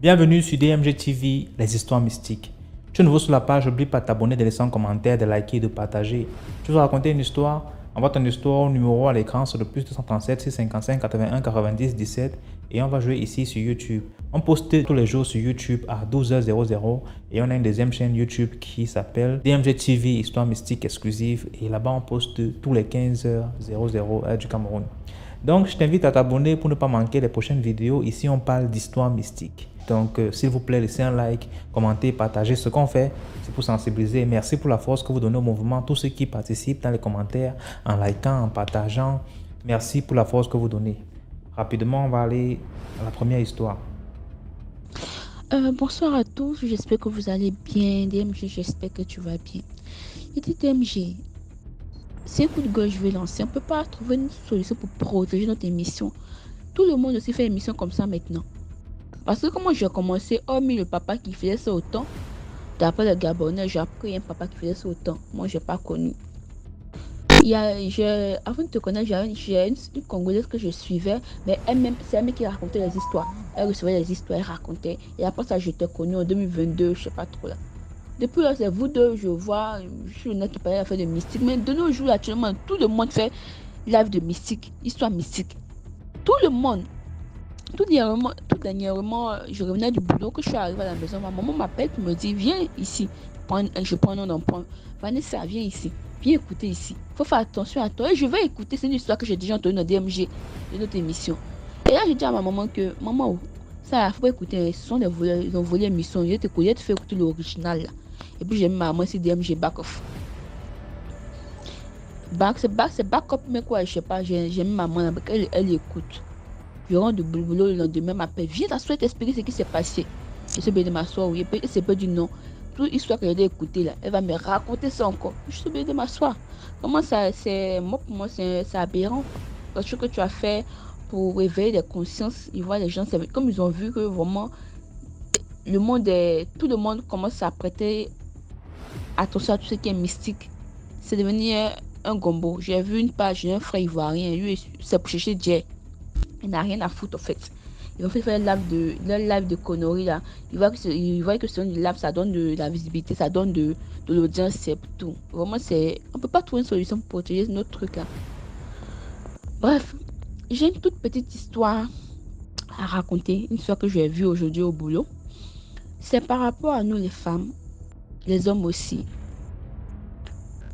Bienvenue sur DMG TV, les histoires mystiques. Tu es nouveau sur la page, n'oublie pas de t'abonner, de laisser un commentaire, de liker et de partager. Tu veux raconter une histoire? Envoie ton histoire au numéro à l'écran sur le plus 237 655 81 90 17 et on va jouer ici sur YouTube. On poste tous les jours sur YouTube à 12h00 et on a une deuxième chaîne YouTube qui s'appelle DMG TV, histoire mystique exclusive, et là-bas on poste tous les 15h00 heure du Cameroun. Donc je t'invite à t'abonner pour ne pas manquer les prochaines vidéos. Ici on parle d'histoire mystique. Donc s'il vous plaît, laissez un like, commentez, partagez. Ce qu'on fait, c'est pour sensibiliser. Merci pour la force que vous donnez au mouvement. Tous ceux qui participent dans les commentaires, en likant, en partageant. Merci pour la force que vous donnez. Rapidement, on va aller à la première histoire. Bonsoir à tous, j'espère que vous allez bien. DMG, j'espère que tu vas bien. Je dis DMG, c'est un coup de gueule que je vais lancer. On ne peut pas trouver une solution pour protéger notre émission. Tout le monde aussi fait une émission comme ça maintenant. Parce que comment j'ai commencé, hormis le papa qui faisait ça autant, d'après le Gabonais, j'ai appris un papa qui faisait ça autant. Moi, je n'ai pas connu. Avant de te connaître, j'ai une Congolaise que je suivais, mais elle-même, c'est elle-même qui racontait les histoires. Elle recevait les histoires, elle racontait. Et après ça, je t'ai connu en 2022, je ne sais pas trop là. Depuis là, c'est vous deux, je vois, je suis honnête qui parlait à faire de mystique. Mais de nos jours, actuellement, tout le monde fait live de mystique, histoire mystique. Tout le monde. Tout dernièrement, je revenais du boulot, que je suis arrivée à la maison. Ma maman m'appelle pour me dire, viens ici. Je prends un nom d'emprunt. Vanessa, viens ici. Viens écouter ici. Il faut faire attention à toi. Et je vais écouter. C'est une histoire que j'ai déjà entendue dans DMG, de notre émission. Et là, j'ai dit à ma maman que, maman, ça, il ne faut pas écouter. Ce sont des voleurs. Ils ont volé l'émission. Je te fais écouter l'original. Et puis, j'ai mis ma maman sur DMG back off. C'est back up, mais quoi, je sais pas. J'ai mis ma maman, elle écoute. Je rentre de boulot, le lendemain m'appelle. Viens t'asseoir et t'expliquer ce qui s'est passé. Je suis bien de m'asseoir, oui. Et c'est pas du non. Toute histoire qu'elle a écoutée là, elle va me raconter ça encore. Je suis bien de m'asseoir. Comment ça, pour moi, c'est aberrant. Parce que tu as fait pour réveiller des consciences, ils voient les gens, comme ils ont vu que vraiment, tout le monde commence à prêter attention à tout ce qui est mystique. C'est devenu un gombo. J'ai vu une page d'un frère ivoirien, lui, c'est pour chercher Dieu. Il n'a rien à foutre en fait. Ils ont fait faire leur live de conneries là. Ils voient que sur le live, ça donne de la visibilité, ça donne de l'audience, c'est tout. Vraiment, on peut pas trouver une solution pour protéger notre truc là. Bref, j'ai une toute petite histoire à raconter, une histoire que j'ai vue aujourd'hui au boulot. C'est par rapport à nous les femmes, les hommes aussi.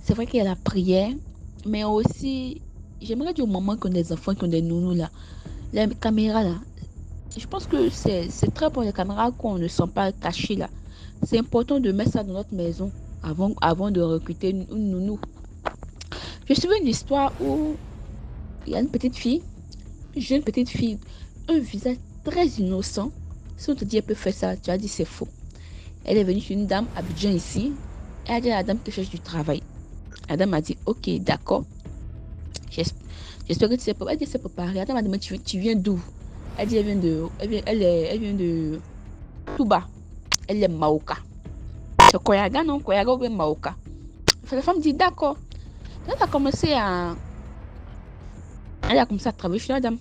C'est vrai qu'il y a la prière, mais aussi, j'aimerais dire au moment qu'on a des enfants, qu'on a des nounous là, les caméras là, je pense que c'est très bon les caméras qu'on ne sent pas cachées là. C'est important de mettre ça dans notre maison avant de recruter une nounou. Je suis une histoire où il y a une petite fille, une jeune petite fille, un visage très innocent. Si on te dit elle peut faire ça, tu as dit c'est faux. Elle est venue chez une dame à Abidjan ici. Elle a dit à la dame qu'elle cherche du travail. La dame a dit ok, d'accord. J'espère que tu sais pas. Elle dit c'est préparé. La dame a dit tu viens d'où? Elle dit elle vient de Touba. Elle est Maoka. C'est Koyaga, non? Koyaga ou bien Maoka. La femme dit d'accord. Elle a commencé à travailler chez la dame.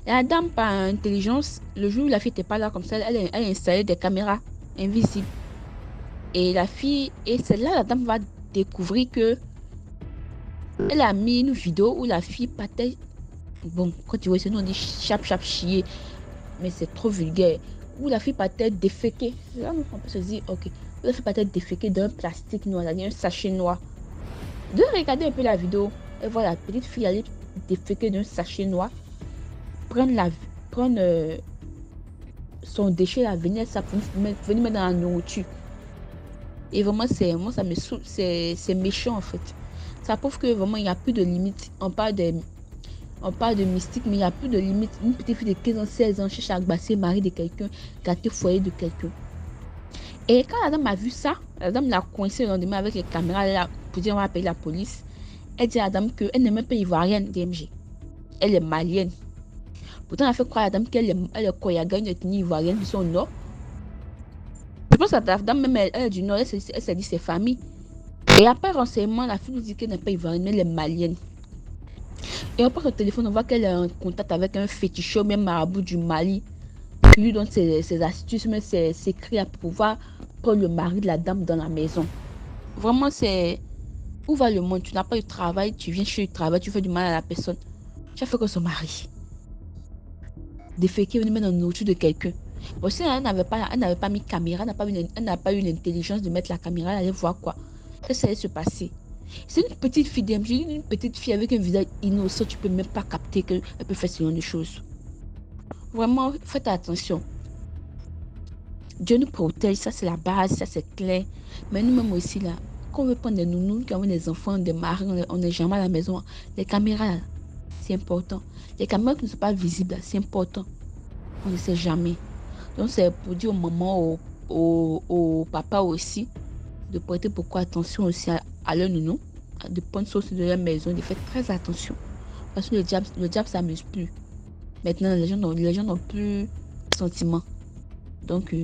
Et la dame, par intelligence, le jour où la fille n'était pas là comme ça, elle a installé des caméras invisibles. Et la fille, et c'est là la dame va découvrir que elle a mis une vidéo où la fille partait. Bon, quand tu vois ce nom, on dit chap chier, mais c'est trop vulgaire. Où la fille partait déféquer. Là, on peut se dire, ok. Où la fille partait déféquer d'un plastique noir, un sachet noir. De regarder un peu la vidéo, elle voit la petite fille aller déféquer d'un sachet noir, prendre son déchet, là, venir mettre dans la nourriture. Et vraiment, ça me saoule, c'est méchant en fait. Ça prouve que vraiment, il n'y a plus de limite. On parle de mystique, mais il n'y a plus de limite. Une petite fille de 15 ans, 16 ans cherche à agbasser le mari de quelqu'un, gâter le foyer de quelqu'un. Et quand la dame a vu ça, la dame l'a coincé le lendemain avec les caméras là, pour dire on va appeler la police. Elle dit à la dame qu'elle n'est même pas ivoirienne, DMG. Elle est malienne. Pourtant, elle a fait croire à la dame qu'elle est Koyaga, une ethnie ivoirienne du son nord. Je pense que la dame, même elle est du nord, elle s'est dit c'est famille. Et après renseignement, la fille nous dit qu'elle n'est pas ivoirienne, mais elle est malienne. Et on passe au téléphone, on voit qu'elle est en contact avec un féticheur, même marabout du Mali, qui lui donne ses astuces, mais ses cris à pouvoir prendre le mari de la dame dans la maison. Vraiment, c'est où va le monde? Tu n'as pas de travail, tu viens chez le travail, tu fais du mal à la personne. Tu as fait que son mari. Déféquer, venir mettre dans la nourriture de quelqu'un. Bon, si elle n'avait pas mis caméra, elle n'a pas eu l'intelligence de mettre la caméra, elle allait voir quoi. Qu'est-ce qui allait se passer? C'est une petite fille une petite fille avec un visage innocent, tu peux même pas capter qu'elle peut faire ce genre de choses. Vraiment, faites attention. Dieu nous protège, ça c'est la base, ça c'est clair. Mais nous-mêmes aussi là, quand on veut prendre des nounous, quand on a des enfants, des maris, on est jamais à la maison. Les caméras là, c'est important. Les caméras qui ne sont pas visibles, c'est important. On ne sait jamais. Donc c'est pour dire aux mamans, aux papas aussi, de porter beaucoup attention aussi à leur nounou, de prendre soin de leur maison, de faire très attention. Parce que le diable s'amuse plus. Maintenant, les gens n'ont plus de sentiments. Donc,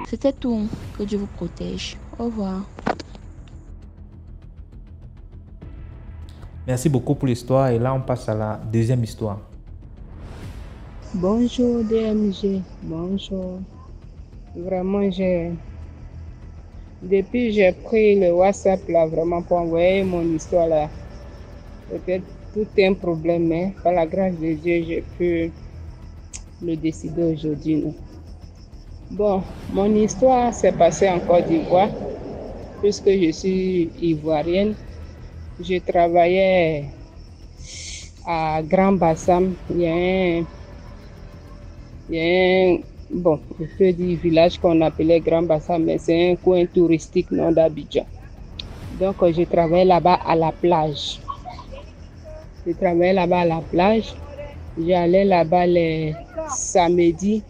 c'était tout. Que Dieu vous protège. Au revoir. Merci beaucoup pour l'histoire. Et là, on passe à la deuxième histoire. Bonjour DMG, bonjour. Vraiment, depuis j'ai pris le WhatsApp là, vraiment pour envoyer mon histoire là. Peut-être tout est un problème, mais par la grâce de Dieu, j'ai pu le décider aujourd'hui. Non? Bon, mon histoire s'est passée en Côte d'Ivoire, puisque je suis ivoirienne. Je travaillais à Grand Bassam. Il y a un bon, je peux dire village qu'on appelait Grand Bassam, mais c'est un coin touristique non d'Abidjan. Donc, je travaillais là-bas à la plage. J'allais là-bas les samedis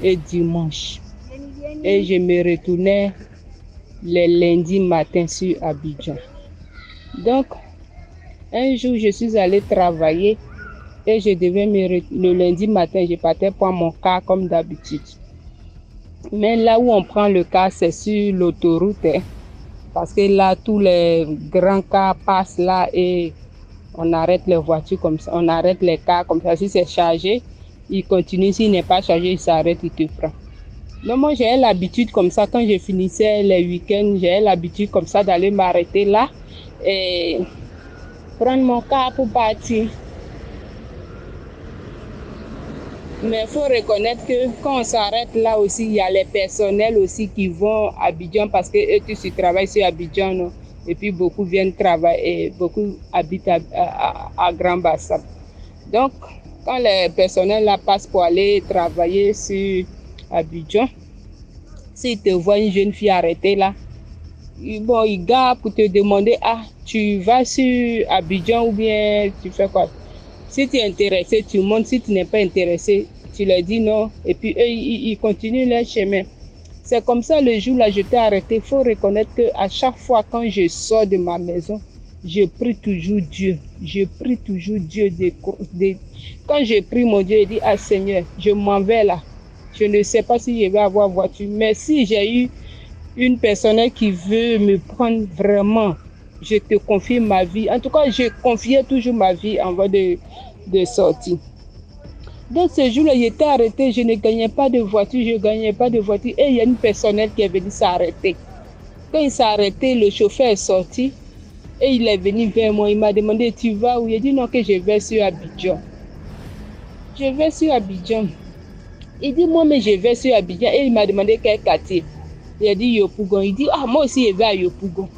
et dimanches. Et je me retournais les lundis matins sur Abidjan. Donc, un jour, je suis allée travailler et je devais le lundi matin, je partais prendre mon car comme d'habitude. Mais là où on prend le car, c'est sur l'autoroute, hein, parce que là, tous les grands cars passent là et on arrête les voitures comme ça, on arrête les cars comme ça. Si c'est chargé, il continue. S'il n'est pas chargé, il s'arrête, il te prend. Donc moi, j'ai l'habitude comme ça, quand je finissais les week-ends, j'ai l'habitude comme ça d'aller m'arrêter là et prendre mon car pour partir. Mais il faut reconnaître que quand on s'arrête là aussi, il y a les personnels aussi qui vont à Abidjan parce que eux tous ils travaillent sur Abidjan, non? Et puis beaucoup viennent travailler et beaucoup habitent à Grand Bassam. Donc, quand les personnels là passent pour aller travailler sur Abidjan, s'ils te voient une jeune fille arrêtée là, bon, ils gardent pour te demander, ah, tu vas sur Abidjan ou bien tu fais quoi? Si tu es intéressé, tu montes. Si tu n'es pas intéressé, tu leur dis non. Et puis eux, ils continuent leur chemin. C'est comme ça, le jour-là, je t'ai arrêté. Il faut reconnaître qu'à chaque fois, quand je sors de ma maison, je prie toujours Dieu. Je prie toujours Dieu. Quand je prie mon Dieu, je dis, ah Seigneur, je m'en vais là. Je ne sais pas si je vais avoir voiture. Mais si j'ai eu une personne qui veut me prendre vraiment, je te confie ma vie. En tout cas, je confiais toujours ma vie en voie de sortie. Donc ce jour-là, j'étais arrêté, je ne gagnais pas de voiture, Et il y a une personne qui est venue s'arrêter. Quand il s'est arrêté, le chauffeur est sorti et il est venu vers moi. Il m'a demandé, tu vas où? J'ai dit non, que je vais sur Abidjan. Je vais sur Abidjan. Il dit, moi, mais je vais sur Abidjan. Et il m'a demandé quel quartier. Il a dit Yopougon. Il dit, ah, moi aussi, je vais à Yopougon.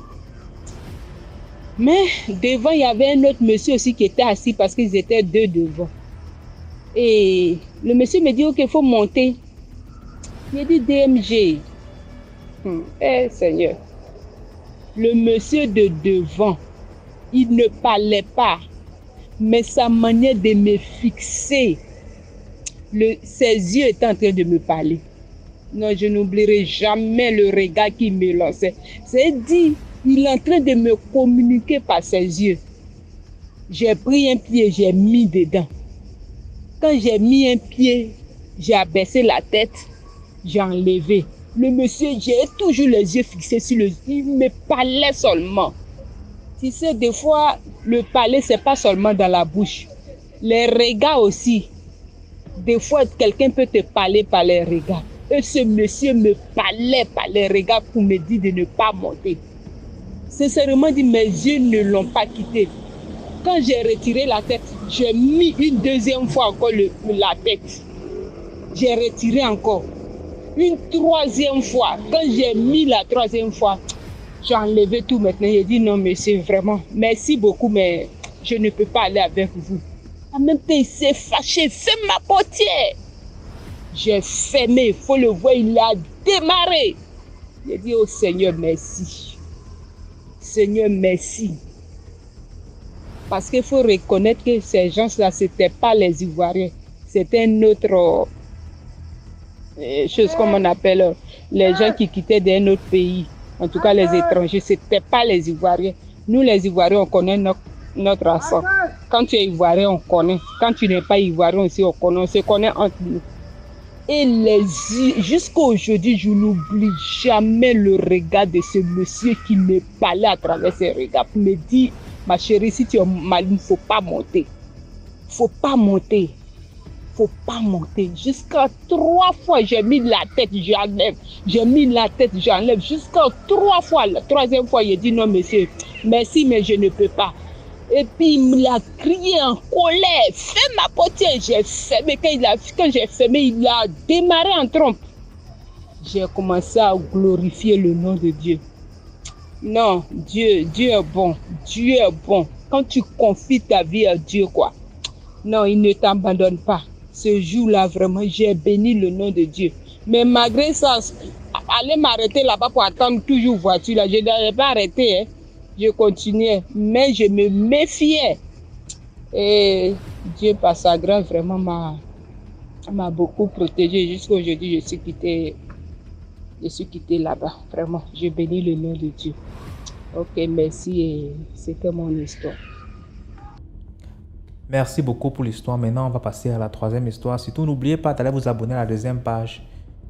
Mais devant, il y avait un autre monsieur aussi qui était assis parce qu'ils étaient deux devant. Et le monsieur me dit, ok, il faut monter. Il dit DMG. Eh Seigneur. Le monsieur de devant, il ne parlait pas. Mais sa manière de me fixer, ses yeux étaient en train de me parler. Non, je n'oublierai jamais le regard qu'il me lançait. C'est dit, il est en train de me communiquer par ses yeux. J'ai pris un pied, j'ai mis dedans. Quand j'ai mis un pied, j'ai abaissé la tête, j'ai enlevé. Le monsieur, j'ai toujours les yeux fixés sur le... Il me parlait seulement. Tu sais, des fois, Le parler, c'est pas seulement dans la bouche. Les regards aussi. Des fois, quelqu'un peut te parler par les regards. Et ce monsieur me parlait par les regards pour me dire de ne pas monter. Sincèrement dit, mes yeux ne l'ont pas quitté. Quand j'ai retiré la tête, j'ai mis une deuxième fois encore la tête. J'ai retiré encore. Une troisième fois. Quand j'ai mis la troisième fois, j'ai enlevé tout maintenant. J'ai dit non, monsieur, vraiment, merci beaucoup, mais je ne peux pas aller avec vous. En même temps, il s'est fâché, ferme ma portière. J'ai fermé, il faut le voir, il a démarré. J'ai dit, oh Seigneur, merci. Seigneur, merci. Parce qu'il faut reconnaître que ces gens-là, ce n'étaient pas les Ivoiriens. C'était une autre chose, comme on appelle, les gens qui quittaient d'un autre pays. En tout cas, les étrangers, ce n'étaient pas les Ivoiriens. Nous, les Ivoiriens, on connaît notre accent. Quand tu es Ivoirien, on connaît. Quand tu n'es pas Ivoirien aussi, on connaît. On se connaît entre nous. Et jusqu'à aujourd'hui, je n'oublie jamais le regard de ce monsieur qui me parlait à travers ses regards pour me dire, ma chérie, si tu es malade, il ne faut pas monter. Il ne faut pas monter. Il ne faut pas monter. Jusqu'à 3 fois, j'ai mis la tête, j'enlève. J'ai mis la tête, j'enlève. Jusqu'à 3 fois. La troisième fois, il a dit non, monsieur, merci, mais je ne peux pas. Et puis il me l'a crié en colère. Fais ma portière. J'ai fermé. Quand j'ai fermé, il a démarré en trompe. J'ai commencé à glorifier le nom de Dieu. Non, Dieu est bon. Dieu est bon. Quand tu confies ta vie à Dieu, quoi. Non, il ne t'abandonne pas. Ce jour-là, vraiment, j'ai béni le nom de Dieu. Mais malgré ça, aller m'arrêter là-bas pour attendre toujours voiture, là, je n'allais pas arrêter, hein. Je continuais, mais je me méfiais. Et Dieu, par sa grâce, vraiment m'a beaucoup protégée. Jusqu'à aujourd'hui, je suis quitté là-bas. Vraiment, je bénis le nom de Dieu. Ok, merci. Et c'était mon histoire. Merci beaucoup pour l'histoire. Maintenant, on va passer à la troisième histoire. Surtout, n'oubliez pas d'aller vous abonner à la deuxième page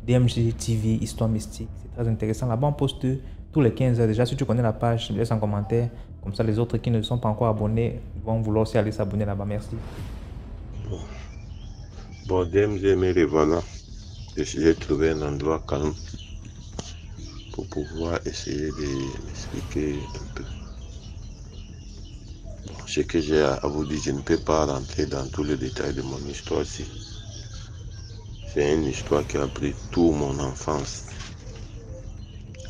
DMG TV Histoire Mystique. C'est très intéressant. Là-bas, on poste tous les 15 heures. Déjà, si tu connais la page, laisse un commentaire. Comme ça, les autres qui ne sont pas encore abonnés vont vouloir aussi aller s'abonner là-bas. Merci. Bon, DMG, me revoilà. J'ai trouvé un endroit calme pour pouvoir essayer de m'expliquer un peu. Bon, ce que j'ai à vous dire, je ne peux pas rentrer dans tous les détails de mon histoire ici. C'est une histoire qui a pris toute mon enfance.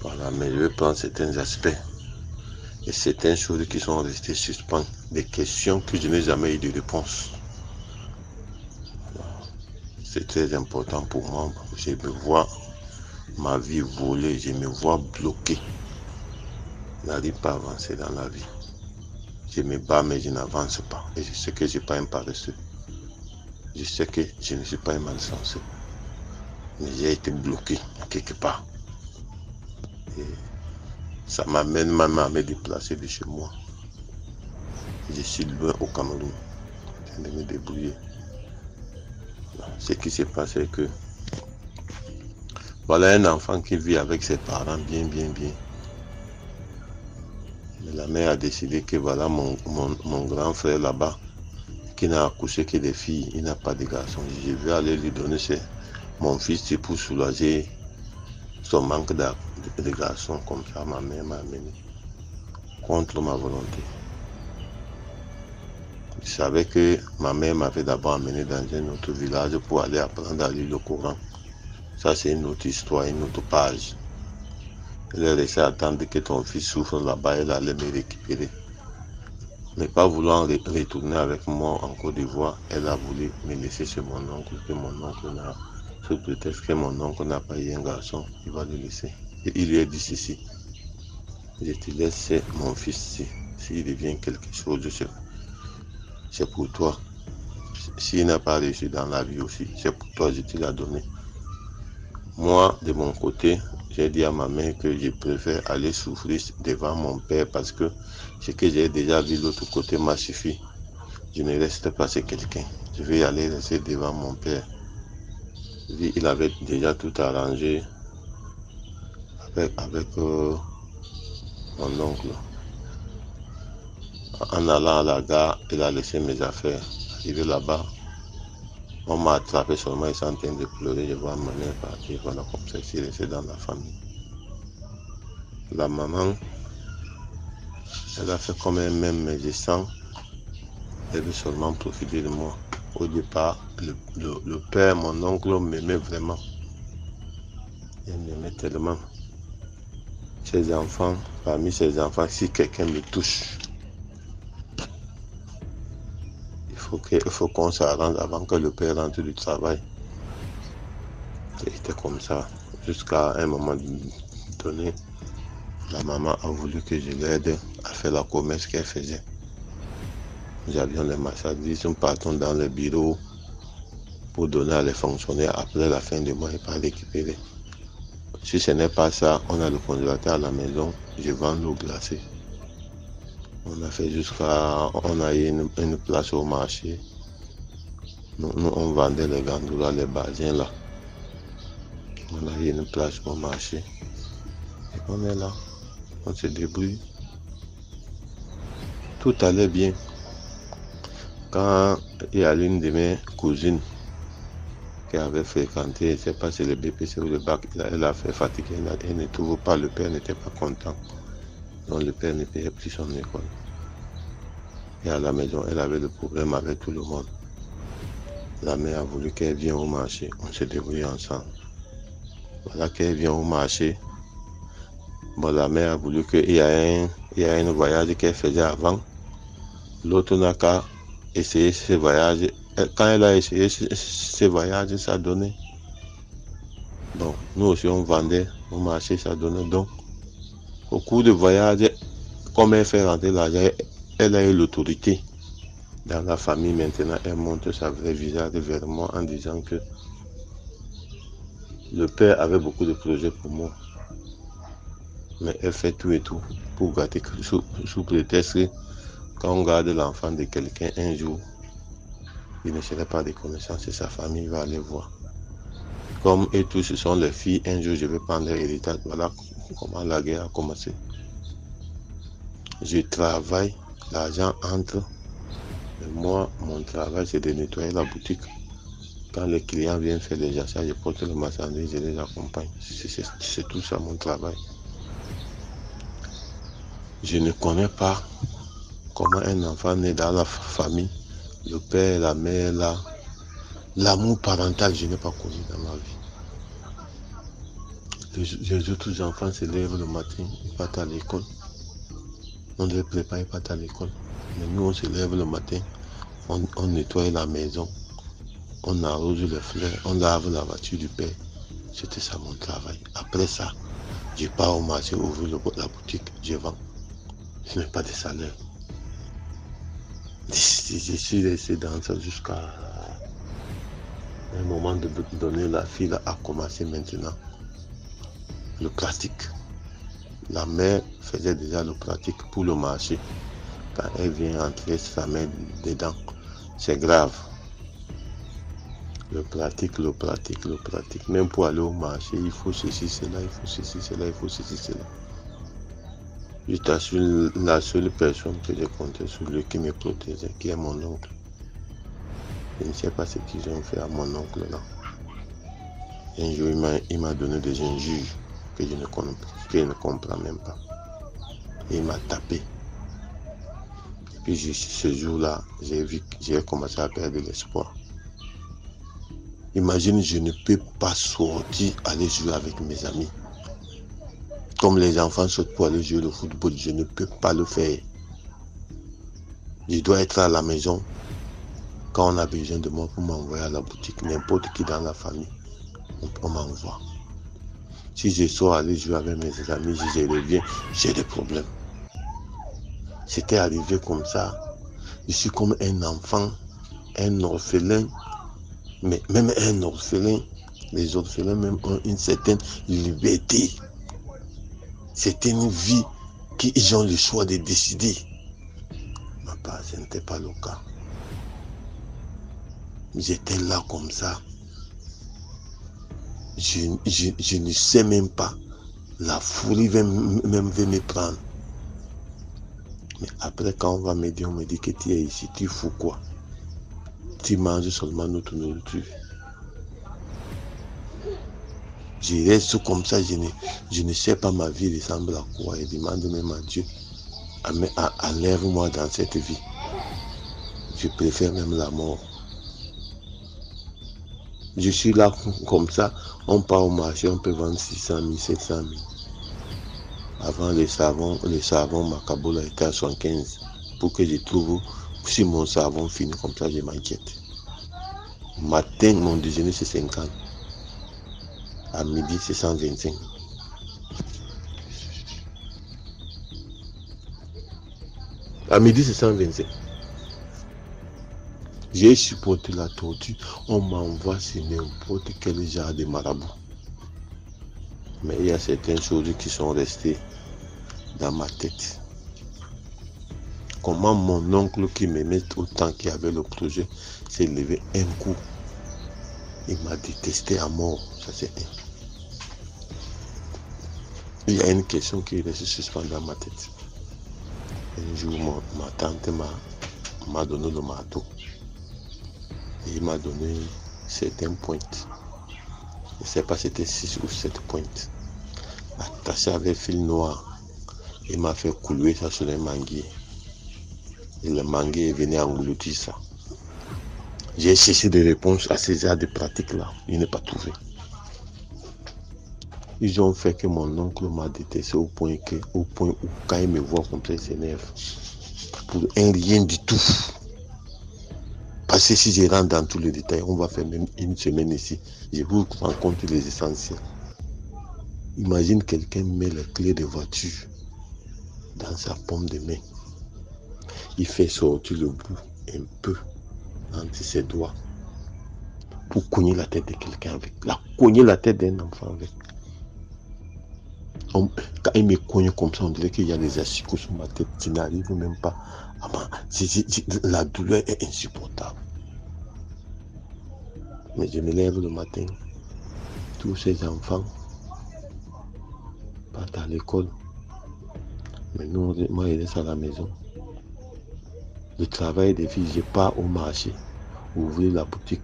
Voilà, mais je vais prendre certains aspects et certaines choses qui sont restées suspendues, des questions que je n'ai jamais eu de réponse. Voilà. C'est très important pour moi. Je me vois ma vie volée, je me vois bloqué. Je n'arrive pas à avancer dans la vie. Je me bats mais je n'avance pas. Et je sais que je ne suis pas un paresseux. Je sais que je ne suis pas un malchanceux. Mais j'ai été bloqué quelque part. Et ça m'amène même à me déplacer de chez moi. Je suis loin au Cameroun. Je viens de me débrouiller. Ce qui s'est passé, c'est que voilà un enfant qui vit avec ses parents bien. Mais la mère a décidé que voilà mon grand frère là-bas, qui n'a accouché que des filles, il n'a pas de garçons. Je vais aller lui donner mon fils pour soulager son manque de garçons. Comme ça, ma mère m'a amené contre ma volonté. Je savais que ma mère m'avait d'abord amené dans un autre village pour aller apprendre à lire le Coran. Ça, c'est une autre histoire, une autre page. Elle a laissé attendre que ton fils souffre là-bas, elle allait me récupérer. Mais pas voulant retourner avec moi en Côte d'Ivoire, elle a voulu me laisser chez mon oncle, sous prétexte que mon oncle n'a pas eu un garçon, il va le laisser. Et il lui a dit ceci: je te laisse mon fils ici. S'il devient quelque chose, c'est pour toi. S'il n'a pas réussi dans la vie aussi, c'est pour toi, je te l'ai donné. Moi, de mon côté, j'ai dit à ma mère que je préfère aller souffrir devant mon père parce que ce que j'ai déjà vu de l'autre côté m'a suffi. Je ne reste pas chez quelqu'un. Je vais aller rester devant mon père. Il avait déjà tout arrangé avec mon oncle. En allant à la gare, il a laissé mes affaires. Arrivé là-bas, on m'a attrapé seulement, ils sont en train de pleurer. Je vois ma mère partir. Voilà, comme ça, je suis resté dans la famille. La maman, elle a fait comme elle m'aime, mais je sens elle veut seulement profiter de moi. Au départ, le père, mon oncle, m'aimait vraiment. Il m'aimait tellement. Ses enfants, parmi ses enfants, si quelqu'un me touche, il faut qu'on s'arrange avant que le père rentre du travail. C'était comme ça. Jusqu'à un moment donné, la maman a voulu que je l'aide à faire la commerce qu'elle faisait. Nous avions les marchandises, nous partons dans le bureau pour donner à les fonctionnaires après la fin du mois et pas récupérer. Si ce n'est pas ça, on a le congélateur à la maison, je vends l'eau glacée. On a fait jusqu'à... On a eu une place au marché. Nous, on vendait les gandoulas, les basiens là. On a eu une place au marché. Et on est là. On se débrouille. Tout allait bien. Quand il y a l'une de mes cousines qui avait fréquenté, je ne sais pas si c'est le BPC ou le bac, elle a fait fatiguer, elle ne trouve pas, le père n'était pas content. Donc le père ne payait plus son école. Et à la maison, elle avait le problème avec tout le monde. La mère a voulu qu'elle vienne au marché, on se débrouille ensemble. Voilà qu'elle vient au marché. Bon, la mère a voulu qu'il y ait un voyage qu'elle faisait avant. L'autre n'a qu'à essayer ce voyage. Quand elle a essayé ce voyage, ça donnait. Bon, nous aussi on vendait au marché, ça donnait. Donc, au cours du voyage, comme elle fait rentrer l'argent, elle a eu l'autorité. Dans la famille, maintenant, elle montre sa vraie visage vers moi en disant que le père avait beaucoup de projets pour moi. Mais elle fait tout et tout pour gâter sous prétexte que quand on garde l'enfant de quelqu'un un jour, il ne serait pas reconnaissant, c'est sa famille va aller voir. Comme et tous ce sont les filles, un jour je vais prendre l'héritage. Voilà comment la guerre a commencé. Je travaille, l'argent entre. Et moi, mon travail, c'est de nettoyer la boutique. Quand les clients viennent faire des achats, je porte le marchandise, je les accompagne. C'est tout ça mon travail. Je ne connais pas comment un enfant né dans la famille, le père, la mère, l'amour parental, je n'ai pas connu dans ma vie. Les autres enfants se lèvent le matin, ils partent à l'école. On les prépare, ils partent à l'école. Mais nous, on se lève le matin, on nettoie la maison, on arrose les fleurs, on lave la voiture du père. C'était ça mon travail. Après ça, je pars au marché, ouvrir la boutique, je vends. Ce n'est pas de salaire. Je suis resté dans ça jusqu'à un moment de donner, la fille a commencé maintenant le plastique. La mère faisait déjà le plastique pour le marché. Quand elle vient entrer sa main dedans, c'est grave. Le plastique. Même pour aller au marché, il faut ceci, cela, il faut ceci, cela, il faut ceci, cela. Je t'assure, la seule personne que j'ai compté sur lui qui me protégeait, qui est mon oncle. Je ne sais pas ce qu'ils ont fait à mon oncle là. Un jour, il m'a donné des injures que je ne comprends même pas. Et il m'a tapé. Et puis ce jour-là, j'ai commencé à perdre l'espoir. Imagine, je ne peux pas sortir, aller jouer avec mes amis. Comme les enfants sortent pour aller jouer le football, je ne peux pas le faire. Je dois être à la maison quand on a besoin de moi pour m'envoyer à la boutique. N'importe qui dans la famille, on m'envoie. Si je sors aller jouer avec mes amis, si je reviens, j'ai des problèmes. C'était arrivé comme ça. Je suis comme un enfant, un orphelin. Mais même un orphelin, les orphelins même ont une certaine liberté. C'est une vie qu'ils ont le choix de décider. Mais pas, ce n'était pas le cas. J'étais là comme ça. Je ne sais même pas. La folie même veut me prendre. Mais après, quand on va me dire, on me dit que tu es ici, tu fous quoi? Tu manges seulement notre nourriture. Je reste comme ça, je ne sais pas ma vie ressemble à quoi. Et demande même à Dieu, enlève-moi dans cette vie. Je préfère même la mort. Je suis là comme ça, on part au marché, on peut vendre 600 000, 700 000. Avant les savons Macabola était à 75. Pour que je trouve, si mon savon finit comme ça, je m'inquiète. Matin, mon déjeuner c'est 50. À midi, c'est 125. À midi, c'est 125. J'ai supporté la torture. On m'envoie sur n'importe quel genre de marabout. Mais il y a certaines choses qui sont restées dans ma tête. Comment mon oncle qui m'aimait autant, qui avait le projet, s'est levé un coup. Il m'a détesté à mort. Ça c'est un. Il y a une question qui reste suspendue dans ma tête. Un jour, ma tante m'a donné le marteau. Et il m'a donné certaines pointes. Je ne sais pas si c'était 6 ou 7 pointes. Attaché avec fil noir. Il m'a fait couler ça sur un manguier. Et le manguier est venu engloutir ça. J'ai cherché des réponses à ces genres de pratiques-là. Il n'est pas trouvé. Ils ont fait que mon oncle m'a détesté au point où quand il me voit comme ça, il s'énerve. Pour un rien du tout. Parce que si je rentre dans tous les détails, on va faire même une semaine ici. Je vous rencontre les essentiels. Imagine quelqu'un met les clés de voiture dans sa paume de main. Il fait sortir le bout un peu entre ses doigts pour cogner la tête de quelqu'un avec. Cogner la tête d'un enfant avec. Quand il me cogne comme ça, on dirait qu'il y a des asticots sur ma tête. Je n'arrive même pas à la douleur est insupportable. Mais je me lève le matin. Tous ces enfants partent à l'école. Mais nous, moi, je reste à la maison. Le travail des filles, je pars au marché, ouvrir la boutique.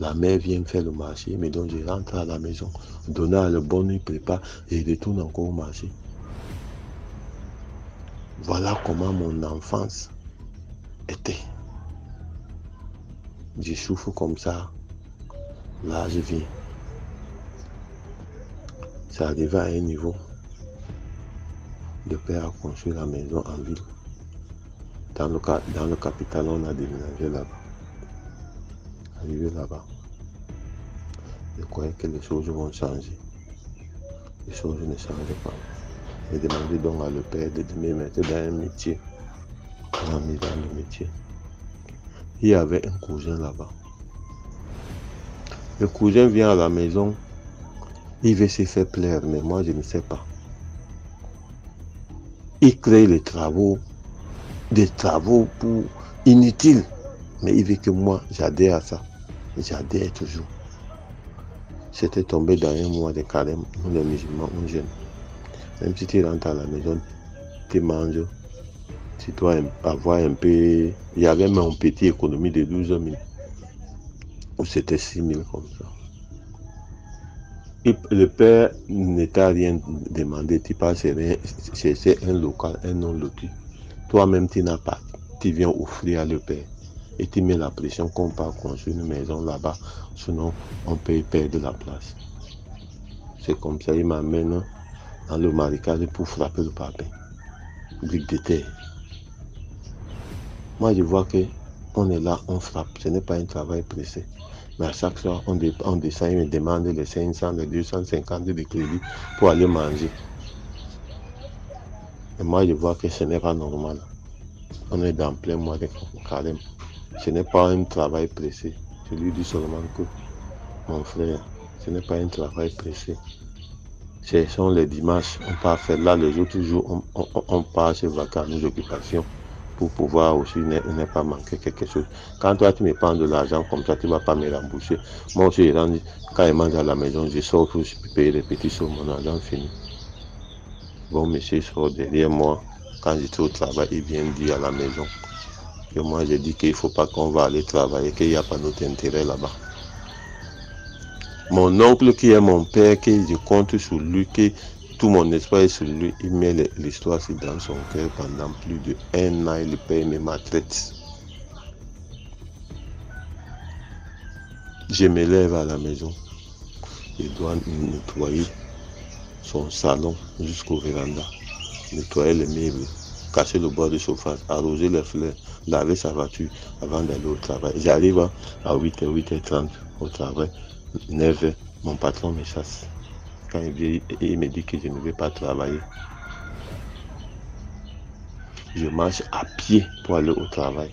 La mère vient faire le marché, mais donc je rentre à la maison, donner à le bon, il prépare et je retourne encore au marché. Voilà comment mon enfance était. Je souffre comme ça. Là, je viens. Ça arrive à un niveau. Le père a construit la maison en ville. Dans le capital, on a déménagé là-bas. Arrivé là-bas. Je croyais que les choses vont changer. Les choses ne changent pas. J'ai demandé donc à le père de me mettre dans un métier. On m'a mis dans le métier. Il y avait un cousin là-bas. Le cousin vient à la maison. Il veut se faire plaire, mais moi je ne sais pas. Il crée des travaux pour inutiles. Mais il veut que moi j'adhère à ça. J'adhère toujours. C'était tombé dans un mois de carême. Nous les musulmans, on jeûne. Même si tu rentres à la maison, tu manges, tu dois avoir un peu. Il y avait même une petite économie de 12 000. Ou c'était 6 000 comme ça. Et le père ne t'a rien demandé, tu passes chercher un local, un non loti. Toi-même, tu n'as pas. Tu viens offrir à le père. Et tu mets la pression qu'on part construire une maison là-bas. Sinon, on peut perdre la place. C'est comme ça, il m'amène dans le marécage pour frapper le papin. Brique de terre. Moi, je vois qu'on est là, on frappe. Ce n'est pas un travail pressé. Mais à chaque fois, on descend, il me demande les 500, les 250 de crédit pour aller manger. Et moi, je vois que ce n'est pas normal. On est dans plein mois de carême. Ce n'est pas un travail pressé. Je lui dis seulement que, mon frère, ce n'est pas un travail pressé. Ce sont les dimanches, on part faire là, les autres jours, on part chez vacances, nos occupations, pour pouvoir aussi ne pas manquer quelque chose. Quand toi, tu me prends de l'argent comme ça, tu ne vas pas me rembourser. Moi aussi, quand je mange à la maison, je sors pour payer les petits sur mon argent fini. Bon, monsieur sort derrière moi, Quand j'étais au travail, il vient dire à la maison que moi j'ai dit qu'il ne faut pas qu'on va aller travailler, qu'il n'y a pas notre intérêt là-bas. Mon oncle qui est mon père, que je compte sur lui, que tout mon espoir est sur lui, il met l'histoire dans son cœur pendant plus d'1 an, il paye mes maltraites. Je me lève à la maison, je dois nettoyer son salon jusqu'au véranda, nettoyer les meubles, casser le bois de chauffage, arroser les fleurs, laver sa voiture avant d'aller au travail. J'arrive à 8h, 8h30 au travail, 9h, mon patron me chasse. Quand il vient, il me dit que je ne vais pas travailler. Je marche à pied pour aller au travail.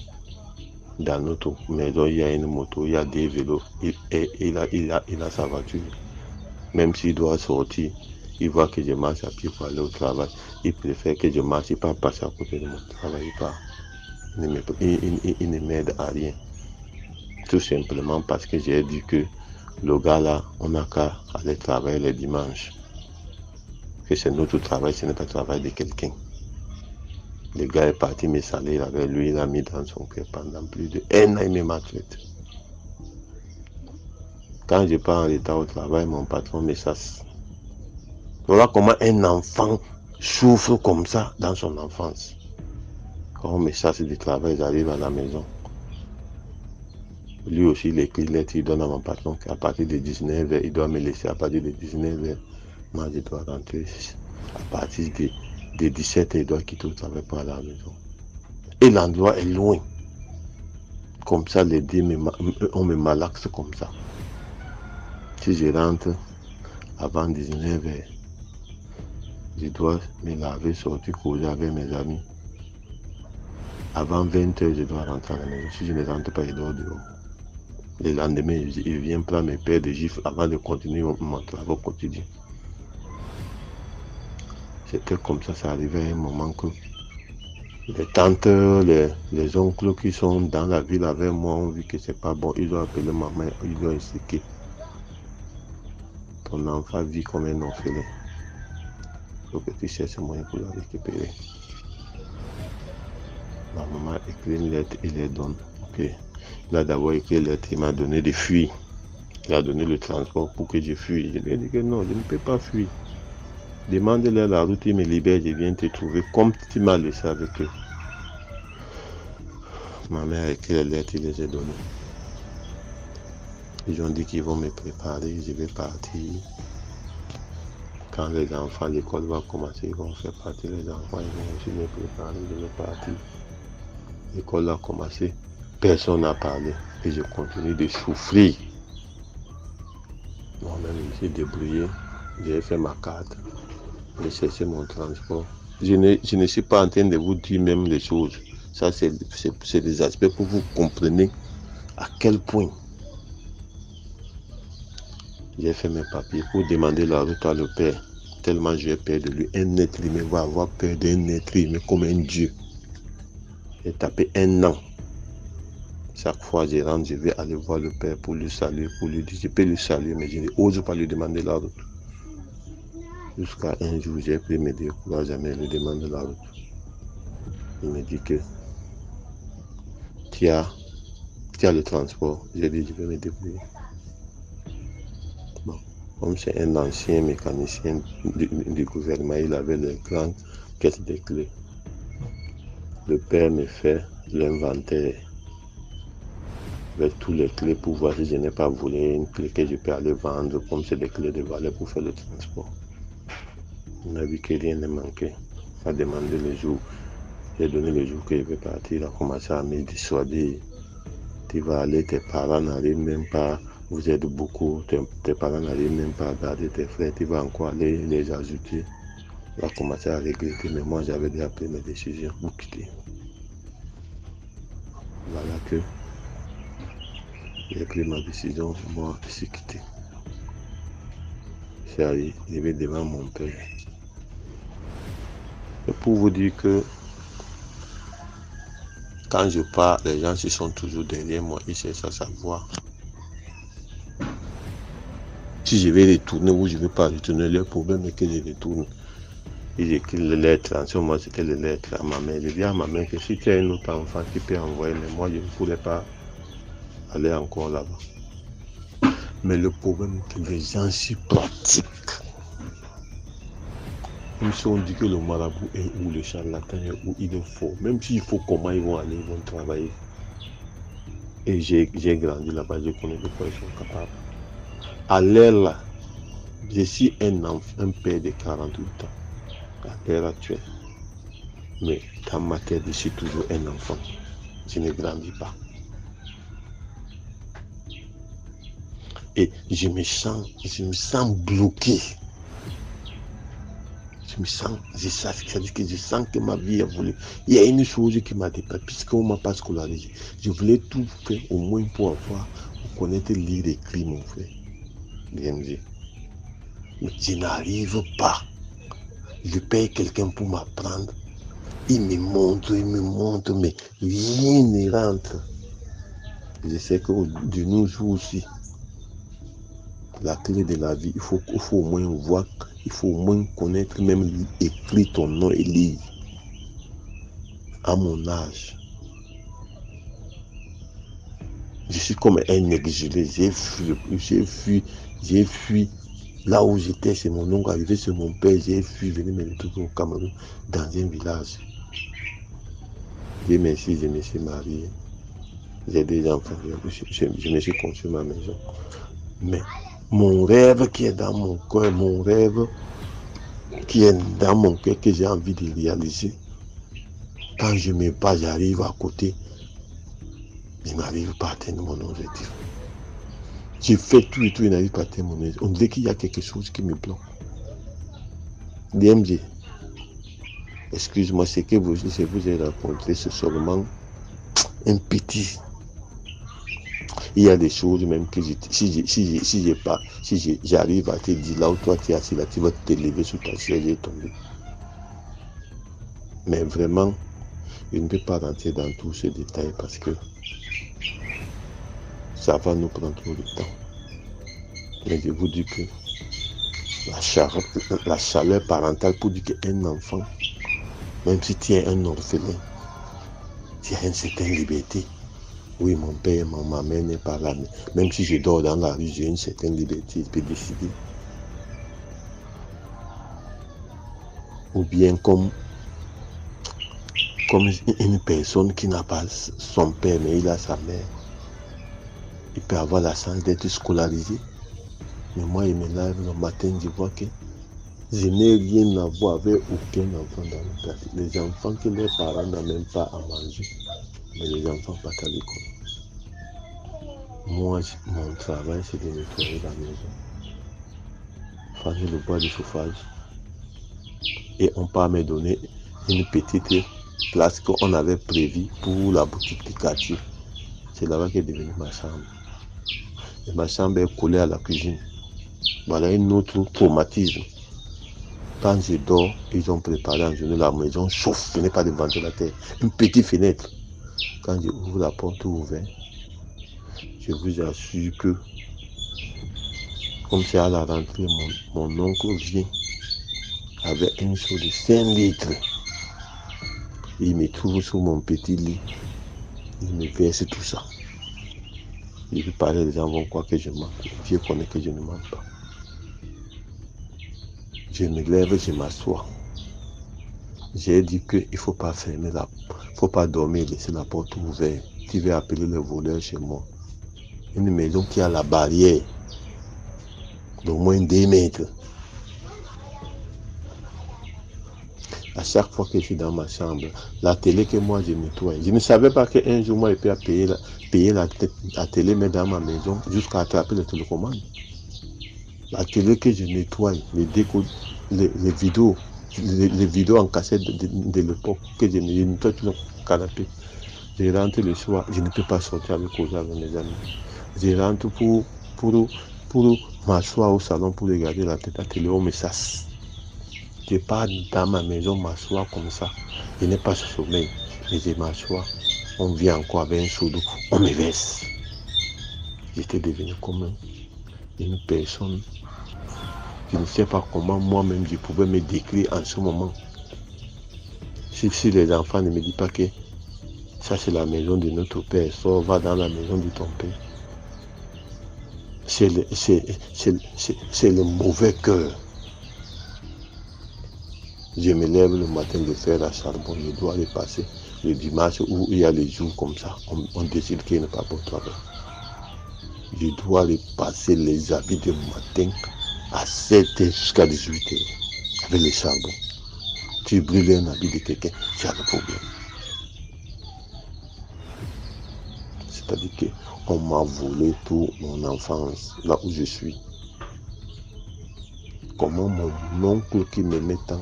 Dans notre maison, il y a une moto, il y a des vélos, il a sa voiture. Même s'il doit sortir, il voit que je marche à pied pour aller au travail. Il préfère que je marche, il ne peut pas passer à côté de mon travail. Il ne m'aide à rien. Tout simplement parce que j'ai dit que le gars là, on n'a qu'à aller travailler les dimanches. Que c'est notre travail, ce n'est pas le travail de quelqu'un. Le gars est parti me salir avec lui, il a mis dans son cœur pendant plus d'1 an, il me maltraite. Quand je pars en retard au travail, mon patron me chasse. Voilà comment un enfant souffre comme ça dans son enfance. Quand on me chasse du travail, j'arrive à la maison. Lui aussi, il écrit lettre, il donne à mon patron qu'à partir de 19h, il doit me laisser à partir de 19h. Moi, je dois rentrer à partir de 17h, il doit quitter le travail pour aller à la maison. Et l'endroit est loin. Comme ça, les deux, on me malaxe comme ça. Si je rentre avant 19h, je dois me laver, sortir, causer avec mes amis. Avant 20h, je dois rentrer à la maison. Si je ne rentre pas, je dors dehors. Le lendemain, il vient prendre mes paires de gifles avant de continuer mon travail quotidien. C'était comme ça, ça arrivait à un moment que les tantes, les oncles qui sont dans la ville avec moi ont vu que c'est pas bon. Ils ont appelé ma mère, ils lui ont expliqué. Ton enfant vit comme un orphelin. Il faut que tu cherches moyen pour la récupérer. Ma maman écrit une lettre, il les donne. Okay. Il a d'abord écrit une lettre, il m'a donné des fuites. Il a donné le transport pour que je fuis. Je lui ai dit que non, je ne peux pas fuir. Demande-leur la route, il me libère, je viens te trouver comme tu m'as laissé avec eux. Ma mère a écrit les lettres, il les a données. Ils ont dit qu'ils vont me préparer, je vais partir. Quand les enfants, l'école va commencer, ils vont faire partir les enfants, ils vont aussi me préparer, je vais partir. L'école a commencé, personne n'a parlé et je continue de souffrir. Moi-même, je me suis débrouillé, j'ai fait ma carte, j'ai cherché mon transport. Je ne suis pas en train de vous dire même les choses. Ça, c'est des aspects pour vous compreniez à quel point j'ai fait mes papiers pour demander la route à le père. Tellement j'ai peur de lui. Un être humain va avoir peur d'un être humain comme un dieu. J'ai tapé 1 an. Chaque fois que je rentre, je vais aller voir le père pour lui saluer, pour lui dire, je peux lui saluer, mais je n'ose pas lui demander la route. Jusqu'à un jour, j'ai pris mes décourages, jamais lui demander la route. Il me dit que tu as le transport. J'ai dit, je vais me débrouiller. Bon, comme c'est un ancien mécanicien du gouvernement, il avait les grandes caisses de clés. Le père me fait l'inventaire avec tous les clés pour voir si je n'ai pas volé une clé que je peux aller vendre, comme c'est des clés de valeur pour faire le transport. On a vu que rien ne manquait. Il a demandé le jour. J'ai donné le jour que je vais partir. Il a commencé à me dissuader. Tu vas aller, tes parents n'arrivent même pas. Vous êtes beaucoup, tes parents n'arrivent même pas à garder tes frères. Tu vas encore aller les ajouter. Il a commencé à regretter, mais moi j'avais déjà pris mes décisions pour quitter. Voilà que j'ai pris ma décision, moi je suis quitté. Je suis arrivé devant mon père. Et pour vous dire que quand je pars, les gens qui sont toujours derrière moi, ils cherchent à savoir si je vais retourner ou je ne vais pas retourner. Le problème est que je retourne. Ils écrivent les lettres. En ce moment, c'était les lettres à ma mère. Je dis à ma mère que si tu as un autre enfant qui peut envoyer, mais moi, je ne pourrais pas aller encore là-bas. Mais le problème est que les gens s'y pratiquent. Ils se sont dit que le marabout est où, le charlatan est où, il est faux. Même s'il faut comment ils vont aller, ils vont travailler. Et j'ai grandi là-bas, je connais de quoi ils sont capables. À l'heure là, je suis un père de 48 ans, à l'heure actuelle. Mais dans ma tête, je suis toujours un enfant. Je ne grandis pas. Et je me sens bloqué. C'est-à-dire que je sens que ma vie a voulu. Il y a une chose qui m'a dépassé, puisqu'on ne m'a pas scolarisé. Je voulais tout faire au moins pour connaître, lire et écrire, mon frère. Bien dit. Mais je n'arrive pas. Je paye quelqu'un pour m'apprendre. Il me montre, mais rien ne rentre. Je sais que de nos jours aussi, la clé de la vie, il faut au moins voir, il faut au moins connaître, même écrire ton nom et lire. À mon âge, je suis comme un exilé. J'ai fui. Là où j'étais, c'est mon oncle arrivé, c'est mon père. J'ai fui, venir me retrouver au Cameroun, dans un village. Dieu merci, je me suis marié. J'ai des enfants, je me suis construit ma maison. Mais mon rêve qui est dans mon cœur, que j'ai envie de réaliser, quand je me bats, j'arrive à côté, je n'arrive pas à atteindre mon objectif. J'ai fait tout et tout, je n'arrive pas à atteindre mon objectif. On dirait qu'il y a quelque chose qui me bloque. DMG, excuse-moi, ce que vous avez rencontré, c'est seulement un petit. Il y a des choses même que si j'arrive à te dire là où toi tu es assis là, tu vas te lever sur ta chaise et tomber. Mais vraiment, je ne peux pas rentrer dans tous ces détails parce que ça va nous prendre trop de temps. Mais je vous dis que la chaleur parentale pour dire qu'un enfant, même si tu es un orphelin, tu as une certaine liberté. Oui, mon père, ma mère n'est pas là. Même si je dors dans la rue, j'ai une certaine liberté, je peux décider. Ou bien comme une personne qui n'a pas son père, mais il a sa mère. Il peut avoir la chance d'être scolarisé. Mais moi, il me lève le matin, je vois que je n'ai rien à voir avec aucun enfant dans le quartier. Les enfants que les parents n'ont même pas à manger. Mais les enfants partent à l'école. Moi, mon travail, c'est de nettoyer la maison. Faire le bois de chauffage. Et on peut me donner une petite place qu'on avait prévue pour la boutique du quartier. C'est là-bas qu'est devenue ma chambre. Et ma chambre est collée à la cuisine. Voilà un autre traumatisme. Quand je dors, ils ont préparé en journée la maison chauffe, ce n'est pas de ventilateur. Une petite fenêtre. Quand je ouvre la porte ouverte, je vous assure que, comme c'est à la rentrée, mon oncle vient avec une seau de 5 litres. Il me trouve sur mon petit lit. Il me verse tout ça. Je lui parler, les gens vont croire que je mens. Dieu connaît que je ne mens pas. Je me lève, je m'assois. J'ai dit qu'il ne faut pas fermer il ne faut pas dormir, laisser la porte ouverte. Tu vas appeler le voleur chez moi. Une maison qui a la barrière d'au moins 2 mètres. À chaque fois que je suis dans ma chambre, la télé que moi je nettoie, je ne savais pas qu'un jour moi je peux payer la télé mais dans ma maison jusqu'à attraper le télécommande. La télé que je nettoie, les vidéos en cassette de l'époque que je nettoie tout le canapé. Je rentre le soir, je ne peux pas sortir avec mes amis. Je rentre pour m'asseoir au salon pour regarder la télé, on me sasse. Je pars dans ma maison m'asseoir comme ça. Je n'ai pas ce sommeil, mais je m'assois. On vient encore avec un seau d'eau, on me verse. J'étais devenu comme une personne Je ne sais pas comment moi-même je pouvais me décrire en ce moment. Si les enfants ne me disent pas que ça c'est la maison de notre père, sors, va dans la maison de ton père. C'est le mauvais cœur. Je me lève le matin de faire la charbon, je dois aller passer le dimanche où il y a les jours comme ça, on décide qu'il n'est pas pour travail. Je dois aller passer les habits du matin à 7h jusqu'à 18h avec le charbon. Tu brûles un habit de quelqu'un, tu as le problème. C'est-à-dire qu'on m'a volé toute mon enfance, là où je suis. Comment mon oncle qui m'aimait tant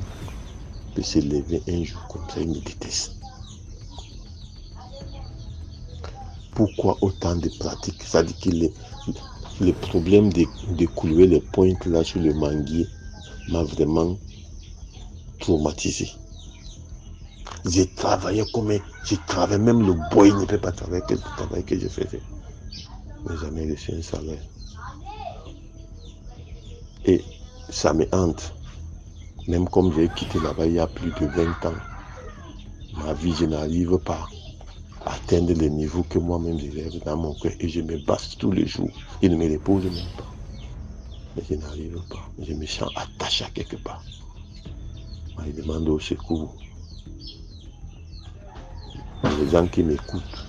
peut se lever un jour comme ça, il me déteste. Pourquoi autant de pratiques? C'est-à-dire que le problème de couler les pointes là sur le manguier m'a vraiment traumatisé. J'ai travaillé même le boy ne peut pas travailler que le travail que je faisais. Mais jamais reçu un salaire. Et ça me hante. Même comme j'ai quitté là-bas il y a plus de 20 ans, ma vie, je n'arrive pas à atteindre le niveau que moi-même je rêve dans mon cœur et je me basse tous les jours. Je ne me repose même pas. Mais je n'arrive pas. Je me sens attaché à quelque part. Je demande au secours. Les gens qui m'écoutent,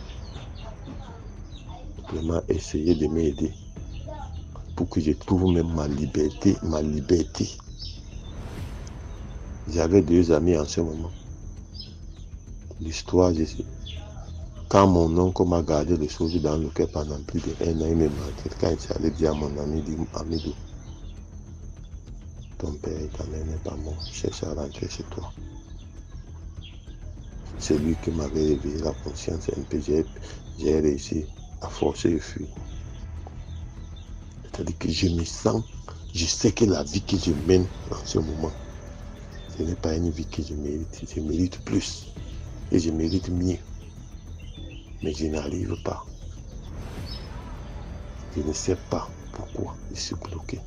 vraiment essayer de m'aider pour que je trouve même ma liberté. J'avais 2 amis en ce moment. L'histoire, je sais. Quand mon oncle m'a gardé les choses dans le cœur pendant plus d'1 an, il m'a maltraité. Quand il allait dire à mon ami, dit Amidou, ton père est amené par moi, cherche à rentrer chez toi. C'est lui qui m'avait réveillé la conscience un peu. J'ai réussi à forcer le fuir. C'est-à-dire que je me sens, je sais que la vie que je mène en ce moment, ce n'est pas une vie que je mérite. Je mérite plus et je mérite mieux. Mais je n'arrive pas. Je ne sais pas pourquoi je suis bloqué.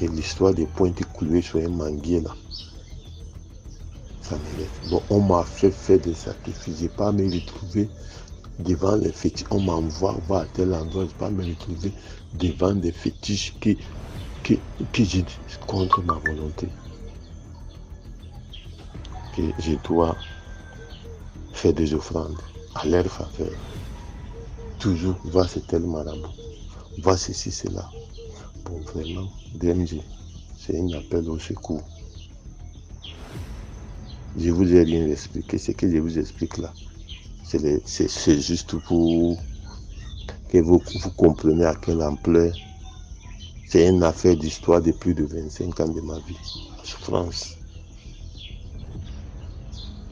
Et l'histoire des pointes clouées sur un manguier là, ça m'élève. Bon, on m'a fait des sacrifices. Je n'ai pas à me retrouver devant les fétiches. On m'envoie voir à tel endroit. Je ne vais pas me retrouver devant des fétiches qui j'ai contre ma volonté. Que je dois faire des offrandes à leur faveur. Toujours, va c'est tel marabout. Va ceci, cela. Bon, vraiment, DMG, c'est un appel au secours. Je vous ai rien expliqué. Ce que je vous explique là, c'est juste pour que vous compreniez à quelle ampleur. C'est une affaire d'histoire de plus de 25 ans de ma vie. La souffrance.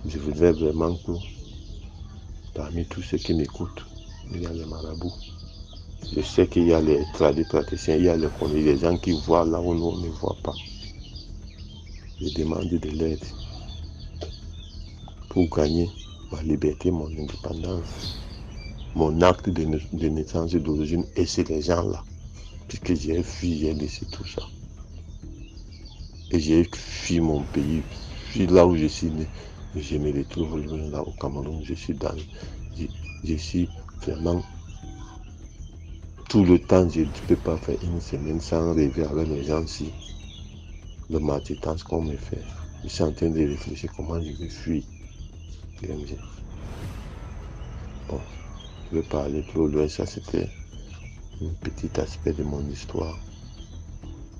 Je voudrais vraiment que parmi tous ceux qui m'écoutent, il y a les marabouts. Je sais qu'il y a les praticiens, il y a les gens qui voient là où nous on ne voit pas. Je demande de l'aide pour gagner ma liberté, mon indépendance, mon acte de naissance et d'origine. Et c'est les gens là, puisque j'ai fui, j'ai laissé tout ça. Et j'ai fui mon pays, fui là où je suis né. Je me retrouve là au Cameroun, je suis vraiment tout le temps, je ne peux pas faire une semaine sans rêver avec les gens ici. Le maltraitance qu'on me fait. Je suis en train de réfléchir comment je vais fuir. Bon, je ne vais pas aller trop loin, ça c'était un petit aspect de mon histoire.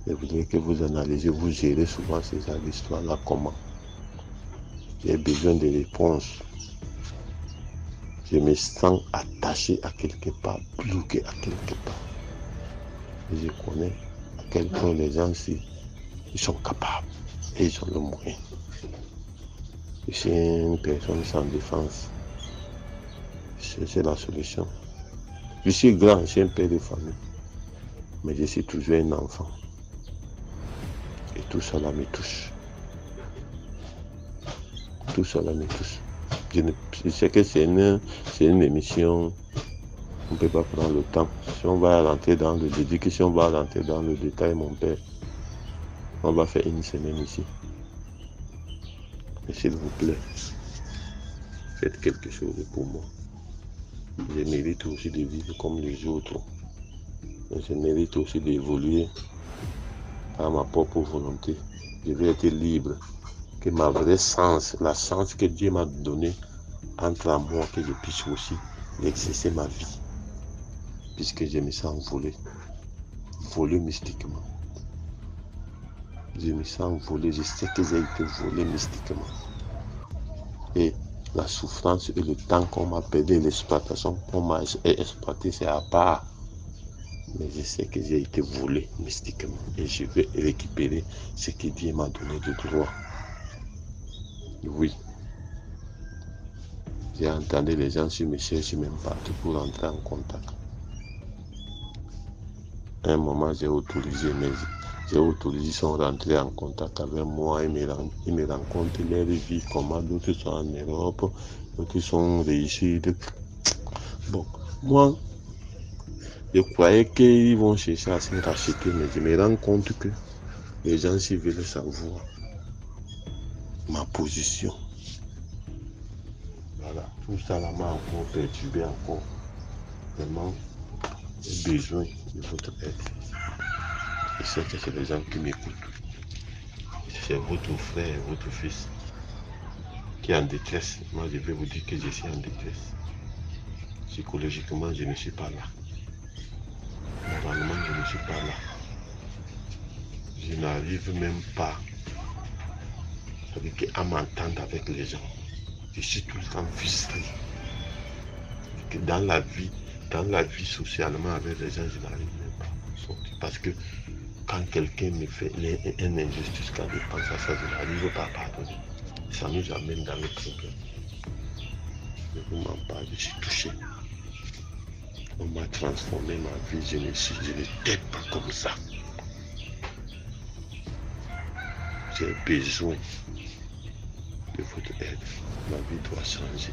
Je voudrais que vous analysez, vous gérez souvent ces histoires-là, comment. J'ai besoin de réponses. Je me sens attaché à quelque part, bloqué à quelque part. Et je connais à quel point les gens ici, ils sont capables et ils ont le moyen. Je suis une personne sans défense. C'est la solution. Je suis grand, je suis un père de famille. Mais je suis toujours un enfant. Et tout cela me touche. Tout cela me touche. Je sais que c'est une émission, on ne peut pas prendre le temps. Si on va rentrer dans le détail, mon père, On va faire une semaine ici. Et s'il vous plaît, faites quelque chose pour moi. Je mérite aussi de vivre comme les autres. Je mérite aussi d'évoluer par ma propre volonté. Je veux être libre. Que ma vraie sens, la sens que Dieu m'a donné, entre à moi, que je puisse aussi exercer ma vie. Puisque je me sens volé mystiquement. Je me sens volé, je sais que j'ai été volé mystiquement. Et la souffrance et le temps qu'on m'a perdu, l'exploitation qu'on m'a exploité, c'est à part. Mais je sais que j'ai été volé mystiquement. Et je vais récupérer ce que Dieu m'a donné de droit. Oui. J'ai entendu les gens sur mes cherchent même partout pour entrer en contact. À un moment, j'ai autorisé, ils sont rentrés en contact avec moi, ils me rencontrent leur vie, comment d'autres sont en Europe, d'autres sont réussis. Bon, moi, je croyais qu'ils vont chercher à se racheter, mais je me rends compte que les gens s'y veulent savoir ma position. Voilà, tout ça là m'a encore perturbé encore. Vraiment, j'ai besoin de votre aide. Je sais que c'est les gens qui m'écoutent. C'est votre frère, votre fils qui est en détresse. Moi, je vais vous dire que je suis en détresse. Psychologiquement, je ne suis pas là. Moralement, je ne suis pas là. Je n'arrive même pas à m'entendre avec les gens. Je suis tout le temps frustré. Dans la vie socialement avec les gens, je n'arrive même pas à sortir. Parce que quand quelqu'un me fait une injustice, quand je pense à ça, je n'arrive pas à pardonner. Ça nous amène dans le problème. Je ne vous mens pas, je suis touché. On m'a transformé ma vie, je n'étais pas comme ça. J'ai besoin de votre aide. Ma vie doit changer.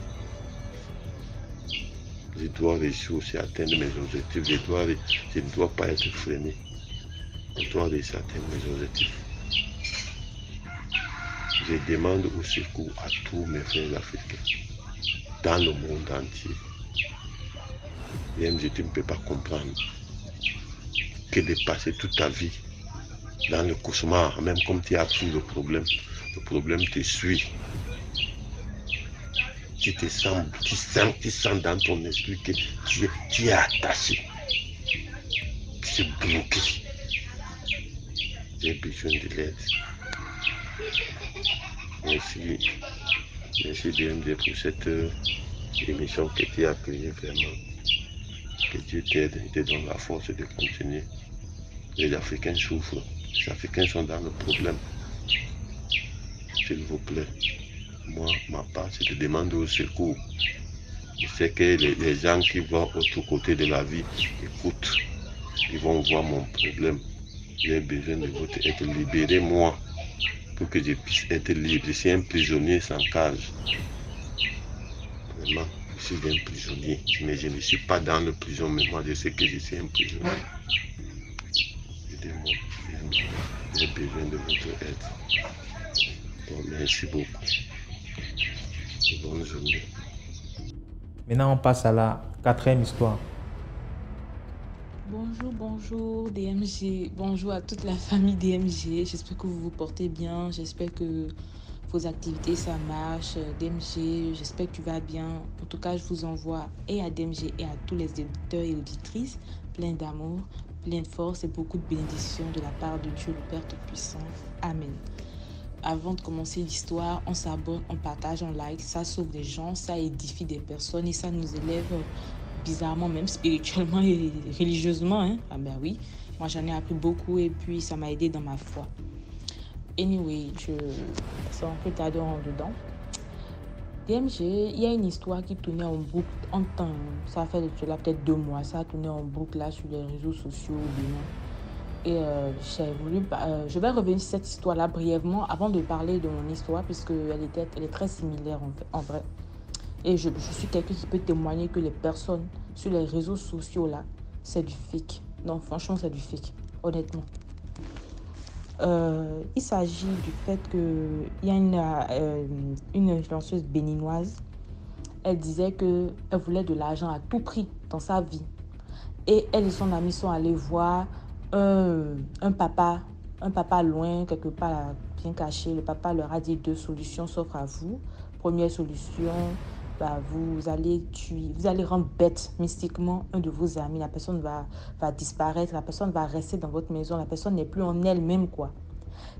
Je dois réussir aussi à atteindre mes objectifs. Je ne dois pas être freiné. Je dois réussir à atteindre mes objectifs. Je demande au secours à tous mes frères africains dans le monde entier. Même si tu ne peux pas comprendre que de passer toute ta vie dans le cauchemar, même comme tu as pris le problème te suit. Tu sens dans ton esprit que tu es attaché, tu es bloqué. J'ai besoin de l'aide. Merci DMD pour cette émission que tu as créée vraiment. Que Dieu t'aide et te donne la force de continuer. Les Africains souffrent. Les Africains sont dans le problème. S'il vous plaît, moi, ma part, c'est de demander au secours. Je sais que les gens qui vont autre côté de la vie écoutent. Ils vont voir mon problème. J'ai besoin de votre aide. Libérez-moi pour que je puisse être libre. Je suis un prisonnier sans cage. Vraiment, je suis un prisonnier. Mais je ne suis pas dans la prison, mais moi je sais que je suis un prisonnier. Aidez-moi. J'ai besoin de votre aide. Bon, merci beaucoup. Bonne journée. Maintenant, on passe à la quatrième histoire. Bonjour DMG, bonjour à toute la famille DMG, j'espère que vous vous portez bien, j'espère que vos activités ça marche, DMG, j'espère que tu vas bien. En tout cas, je vous envoie et à DMG et à tous les auditeurs et auditrices plein d'amour, plein de force et beaucoup de bénédictions de la part de Dieu le Père Tout-Puissant. Amen. Avant de commencer l'histoire, on s'abonne, on partage, on like, ça sauve des gens, ça édifie des personnes et ça nous élève bizarrement, même spirituellement et religieusement. Hein? Ah ben oui, moi j'en ai appris beaucoup et puis ça m'a aidé dans ma foi. Anyway, c'est un peu tard en dedans. DMG, il y a une histoire qui tournait en boucle en temps, ça fait de cela peut-être 2 mois, ça a tourné en boucle là sur les réseaux sociaux au Bénin. Et je vais revenir sur cette histoire-là brièvement avant de parler de mon histoire puisqu'elle est très similaire en vrai. Et je suis quelqu'un qui peut témoigner que les personnes sur les réseaux sociaux là, c'est du fake. Non, franchement, c'est du fake, honnêtement. Il s'agit du fait qu'il y a une influenceuse béninoise. Elle disait qu'elle voulait de l'argent à tout prix dans sa vie. Et elle et son ami sont allés voir un papa loin, quelque part bien caché. Le papa leur a dit 2 solutions s'offrent à vous. Première solution, vous allez rendre bête mystiquement un de vos amis. La personne va disparaître, la personne va rester dans votre maison, la personne n'est plus en elle-même, quoi.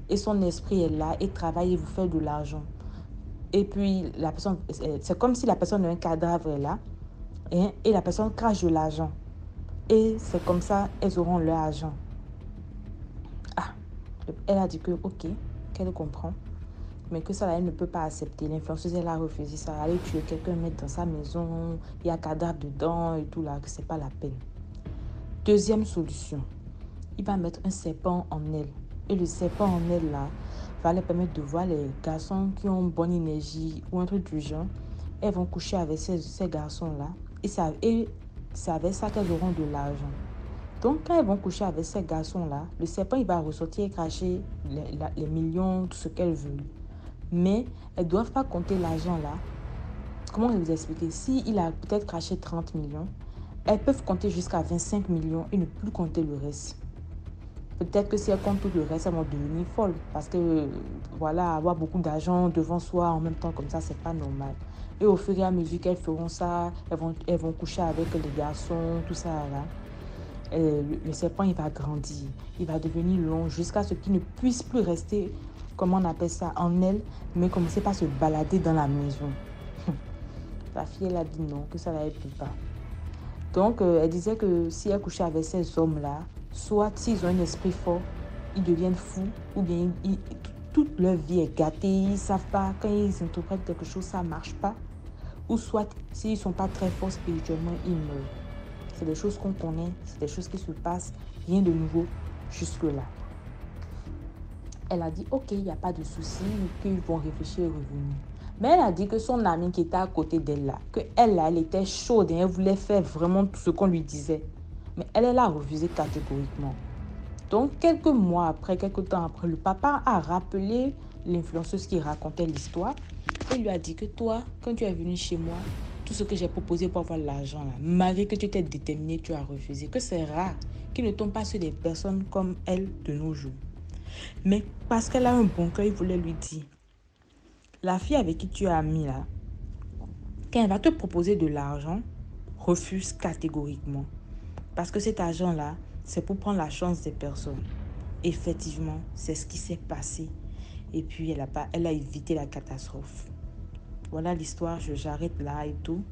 Et son esprit est là et travaille et vous fait de l'argent. Et puis, c'est comme si la personne a un cadavre là, et la personne crache de l'argent. Et c'est comme ça, elles auront leur argent. Elle a dit que, ok, qu'elle comprend, mais que ça, elle ne peut pas accepter. L'influenceuse, elle a refusé ça. Aller tuer quelqu'un, mettre dans sa maison, il y a cadavre dedans et tout là, que c'est pas la peine. Deuxième solution, il va mettre un serpent en elle. Et le serpent en elle là, va leur permettre de voir les garçons qui ont bonne énergie ou un truc du genre. Elles vont coucher avec ces garçons-là. Et c'est avec ça qu'elles auront de l'argent. Donc, quand elles vont coucher avec ces garçons-là, le serpent, il va ressortir et cracher les millions, tout ce qu'elles veulent. Mais elles ne doivent pas compter l'argent là. Comment vous expliquer? S'il a peut-être craché 30 millions, elles peuvent compter jusqu'à 25 millions et ne plus compter le reste. Peut-être que si elles comptent tout le reste, elles vont devenir folles. Parce que, voilà, avoir beaucoup d'argent devant soi en même temps comme ça, c'est pas normal. Et au fur et à mesure qu'elles feront ça, elles vont coucher avec les garçons, tout ça là. Le serpent, il va grandir. Il va devenir long jusqu'à ce qu'il ne puisse plus rester, comment on appelle ça, en elle, mais commencer par se balader dans la maison. La fille, elle a dit non, que ça ne l'aide pas. Donc, elle disait que si elle couchait avec ces hommes-là, soit s'ils ont un esprit fort, ils deviennent fous, ou bien toute leur vie est gâtée, ils ne savent pas, quand ils interprètent quelque chose, ça ne marche pas. Ou soit, s'ils ne sont pas très forts spirituellement, ils meurent. C'est des choses qu'on connaît, c'est des choses qui se passent, rien de nouveau jusque-là. Elle a dit, ok, il n'y a pas de souci, qu'ils vont réfléchir et revenir. Mais elle a dit que son amie qui était à côté d'elle là, qu'elle là, elle était chaude et elle voulait faire vraiment tout ce qu'on lui disait. Mais elle a refusé catégoriquement. Donc, quelques temps après, le papa a rappelé l'influenceuse qui racontait l'histoire et lui a dit que toi, quand tu es venu chez moi, tout ce que j'ai proposé pour avoir l'argent là, malgré que tu étais déterminé, tu as refusé. Que c'est rare qu'il ne tombe pas sur des personnes comme elle de nos jours. Mais parce qu'elle a un bon cœur, il voulait lui dire, la fille avec qui tu es amie là, quand elle va te proposer de l'argent, refuse catégoriquement. Parce que cet argent-là, c'est pour prendre la chance des personnes. Effectivement, c'est ce qui s'est passé. Et puis, elle a évité la catastrophe. Voilà l'histoire, j'arrête là et tout.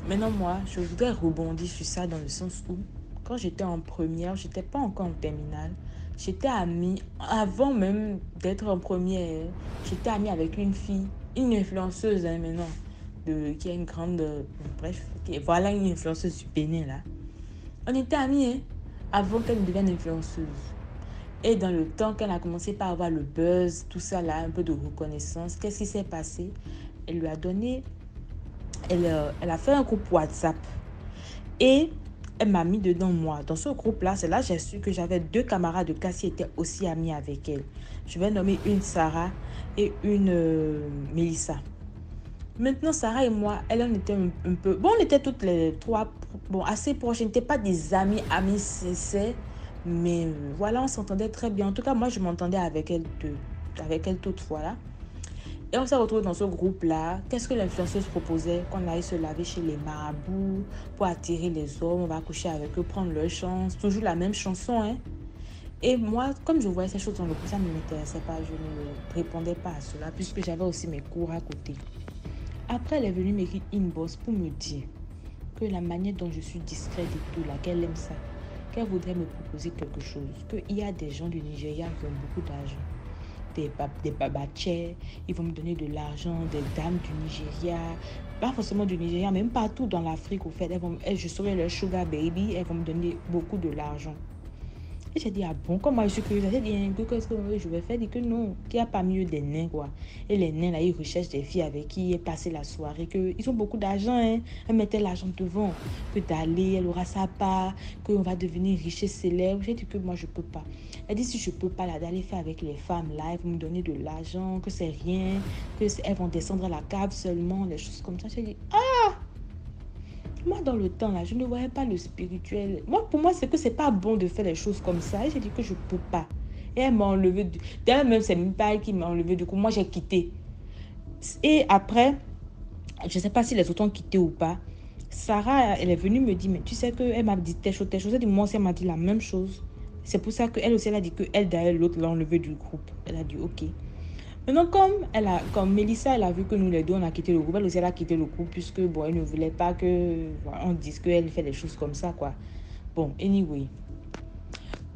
Maintenant, moi, je voudrais rebondir sur ça dans le sens où, quand j'étais en première, je n'étais pas encore en terminale. J'étais amie, avant même d'être en première, j'étais amie avec une fille, une influenceuse maintenant, qui a une grande... voilà une influenceuse du Bénin là. On était amis avant qu'elle ne devienne influenceuse. Et dans le temps qu'elle a commencé par avoir le buzz, tout ça là, un peu de reconnaissance, qu'est-ce qui s'est passé? Elle lui a donné... Elle a fait un groupe WhatsApp. Et elle m'a mis dedans moi. Dans ce groupe-là, c'est là que j'ai su que j'avais 2 camarades de classe qui étaient aussi amies avec elle. Je vais nommer une Sarah et une Mélissa. Maintenant, Sarah et moi, elle en était un peu... Bon, on était toutes les 3 assez proches. On n'était pas des amis sincères. Mais voilà, on s'entendait très bien. En tout cas, moi, je m'entendais avec elle toutefois là. Et on s'est retrouvés dans ce groupe-là. Qu'est-ce que l'influenceuse proposait? Qu'on aille se laver chez les marabouts pour attirer les hommes. On va coucher avec eux, prendre leur chance. Toujours la même chanson, hein. Et moi, comme je voyais ces choses dans le groupe, ça ne m'intéressait pas. Je ne répondais pas à cela puisque j'avais aussi mes cours à côté. Après, elle est venue m'écrire inbox pour me dire que la manière dont je suis discrète et tout là, qu'elle aime ça, qu'elle voudrait me proposer quelque chose, qu'il y a des gens du Nigeria qui ont beaucoup d'argent, des babachers, ils vont me donner de l'argent, des dames du Nigeria, pas forcément du Nigeria, même partout dans l'Afrique au fait, je serai leur sugar baby, elles vont me donner beaucoup de l'argent. Et j'ai dit, ah bon, comme moi je suis curieuse, j'ai dit, qu'est-ce que je vais faire? Il dit que non, qu'il n'y a pas mieux des nains, quoi. Et les nains, là, ils recherchent des filles avec qui passer la soirée, qu'ils ont beaucoup d'argent, hein. Elles mettaient l'argent devant, que d'aller, elle aura sa part, qu'on va devenir riche et célèbre. J'ai dit que moi, je peux pas. Elle dit, si je peux pas, là, d'aller faire avec les femmes, là, elles vont me donner de l'argent, que c'est rien, elles vont descendre à la cave seulement, des choses comme ça. J'ai dit, moi, dans le temps, là, je ne voyais pas le spirituel. Moi, pour moi, c'est que c'est pas bon de faire les choses comme ça. Et j'ai dit que je peux pas. Et elle m'a enlevé. D'ailleurs, même, c'est même pas elle qui m'a enlevé. Du coup, moi, j'ai quitté. Et après, je ne sais pas si les autres ont quitté ou pas. Sarah, elle est venue me dire, mais tu sais qu'elle m'a dit telle chose, telle chose. Elle dit, moi aussi, elle m'a dit la même chose. C'est pour ça qu'elle aussi, elle a dit qu'elle, d'ailleurs, l'autre l'a enlevé du groupe. Elle a dit, ok. Maintenant, comme Mélissa, elle a vu que nous les deux, on a quitté le groupe, elle aussi, elle a quitté le groupe puisque, bon, elle ne voulait pas que, voilà, on dise qu'elle fait des choses comme ça, quoi. Bon, anyway.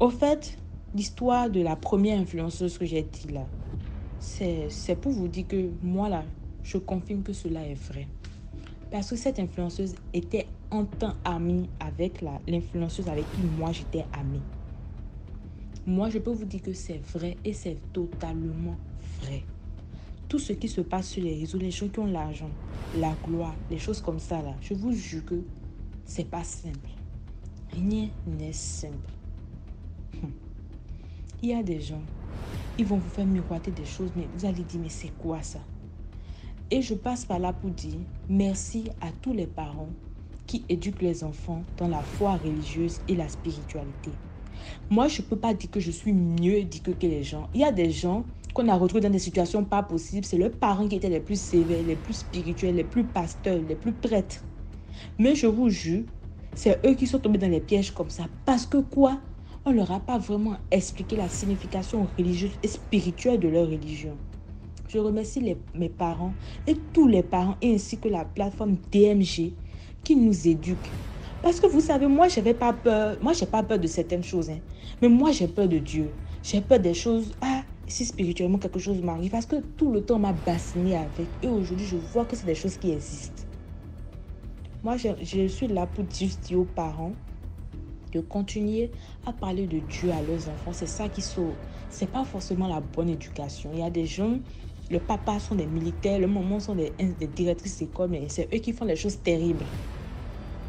Au fait, l'histoire de la première influenceuse que j'ai dit là, c'est pour vous dire que moi, là, je confirme que cela est vrai. Parce que cette influenceuse était en temps amie avec l'influenceuse avec qui moi, j'étais amie. Moi, je peux vous dire que c'est vrai et c'est totalement vrai. Tout ce qui se passe sur les réseaux, les gens qui ont l'argent, la gloire, les choses comme ça, là, je vous jure que c'est pas simple. Rien n'est simple. Il y a des gens, ils vont vous faire miroiter des choses, mais vous allez dire, mais c'est quoi ça? Et je passe par là pour dire merci à tous les parents qui éduquent les enfants dans la foi religieuse et la spiritualité. Moi, je ne peux pas dire que je suis mieux dit que les gens. Il y a des gens qu'on a retrouvés dans des situations pas possibles. C'est leurs parents qui étaient les plus sévères, les plus spirituels, les plus pasteurs, les plus prêtres. Mais je vous jure, c'est eux qui sont tombés dans les pièges comme ça. Parce que quoi? On ne leur a pas vraiment expliqué la signification religieuse et spirituelle de leur religion. Je remercie mes parents et tous les parents ainsi que la plateforme DMG qui nous éduque. Parce que vous savez, moi, je n'avais pas peur. Moi, je n'ai pas peur de certaines choses. Hein. Mais moi, j'ai peur de Dieu. J'ai peur des choses. Si spirituellement quelque chose m'arrive. Parce que tout le temps, on m'a bassiné avec. Et aujourd'hui, je vois que c'est des choses qui existent. Moi, je suis là pour juste dire aux parents de continuer à parler de Dieu à leurs enfants. C'est ça qui sauve. Ce n'est pas forcément la bonne éducation. Il y a des gens, le papa sont des militaires, le maman sont des directrices d'école, mais c'est eux qui font les choses terribles.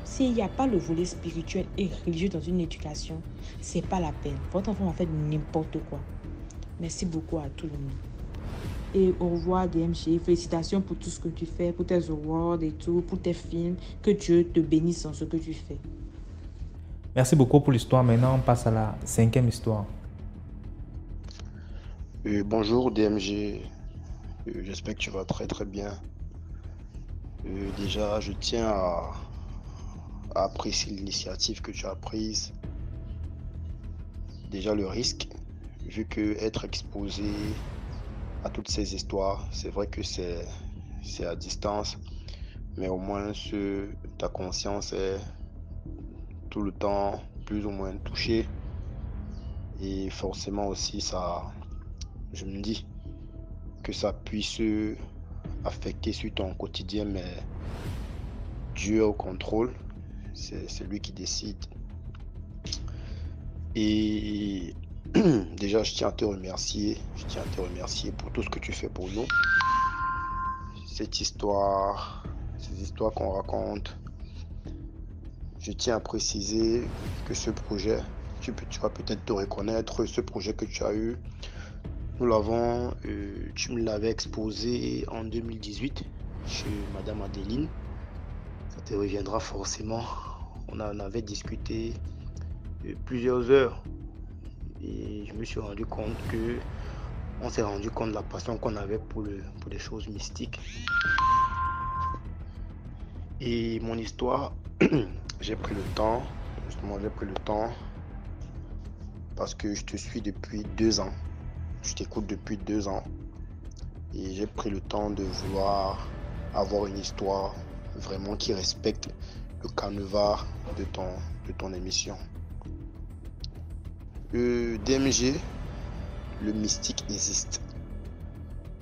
S'il n'y a pas le volet spirituel et religieux dans une éducation, c'est pas la peine. Votre enfant va faire n'importe quoi. Merci beaucoup à tout le monde. Et au revoir DMG. Félicitations pour tout ce que tu fais, pour tes awards et tout, pour tes films. Que Dieu te bénisse dans ce que tu fais. Merci beaucoup pour l'histoire. Maintenant, on passe à la 5e histoire. Bonjour DMG. J'espère que tu vas très très bien. Déjà, je tiens à apprécier l'initiative que tu as prise. Déjà le risque, vu que être exposé à toutes ces histoires, c'est vrai que c'est à distance, mais au moins ta conscience est tout le temps plus ou moins touchée. Et forcément aussi, je me dis que ça puisse affecter sur ton quotidien, mais Dieu est au contrôle. C'est lui qui décide. Et déjà, je tiens à te remercier. Pour tout ce que tu fais pour nous. Ces histoires qu'on raconte. Je tiens à préciser que ce projet, tu vas peut-être te reconnaître, ce projet que tu as eu. Nous l'avons, tu me l'avais exposé en 2018 chez Madame Adeline. Ça te reviendra forcément. On en avait discuté plusieurs heures et je me suis rendu compte on s'est rendu compte de la passion qu'on avait pour les choses mystiques. Et mon histoire, j'ai pris le temps parce que je te suis depuis 2 ans. Je t'écoute depuis 2 ans et j'ai pris le temps de vouloir avoir une histoire vraiment qui respecte le canevas de ton émission. Le DMG, le mystique existe.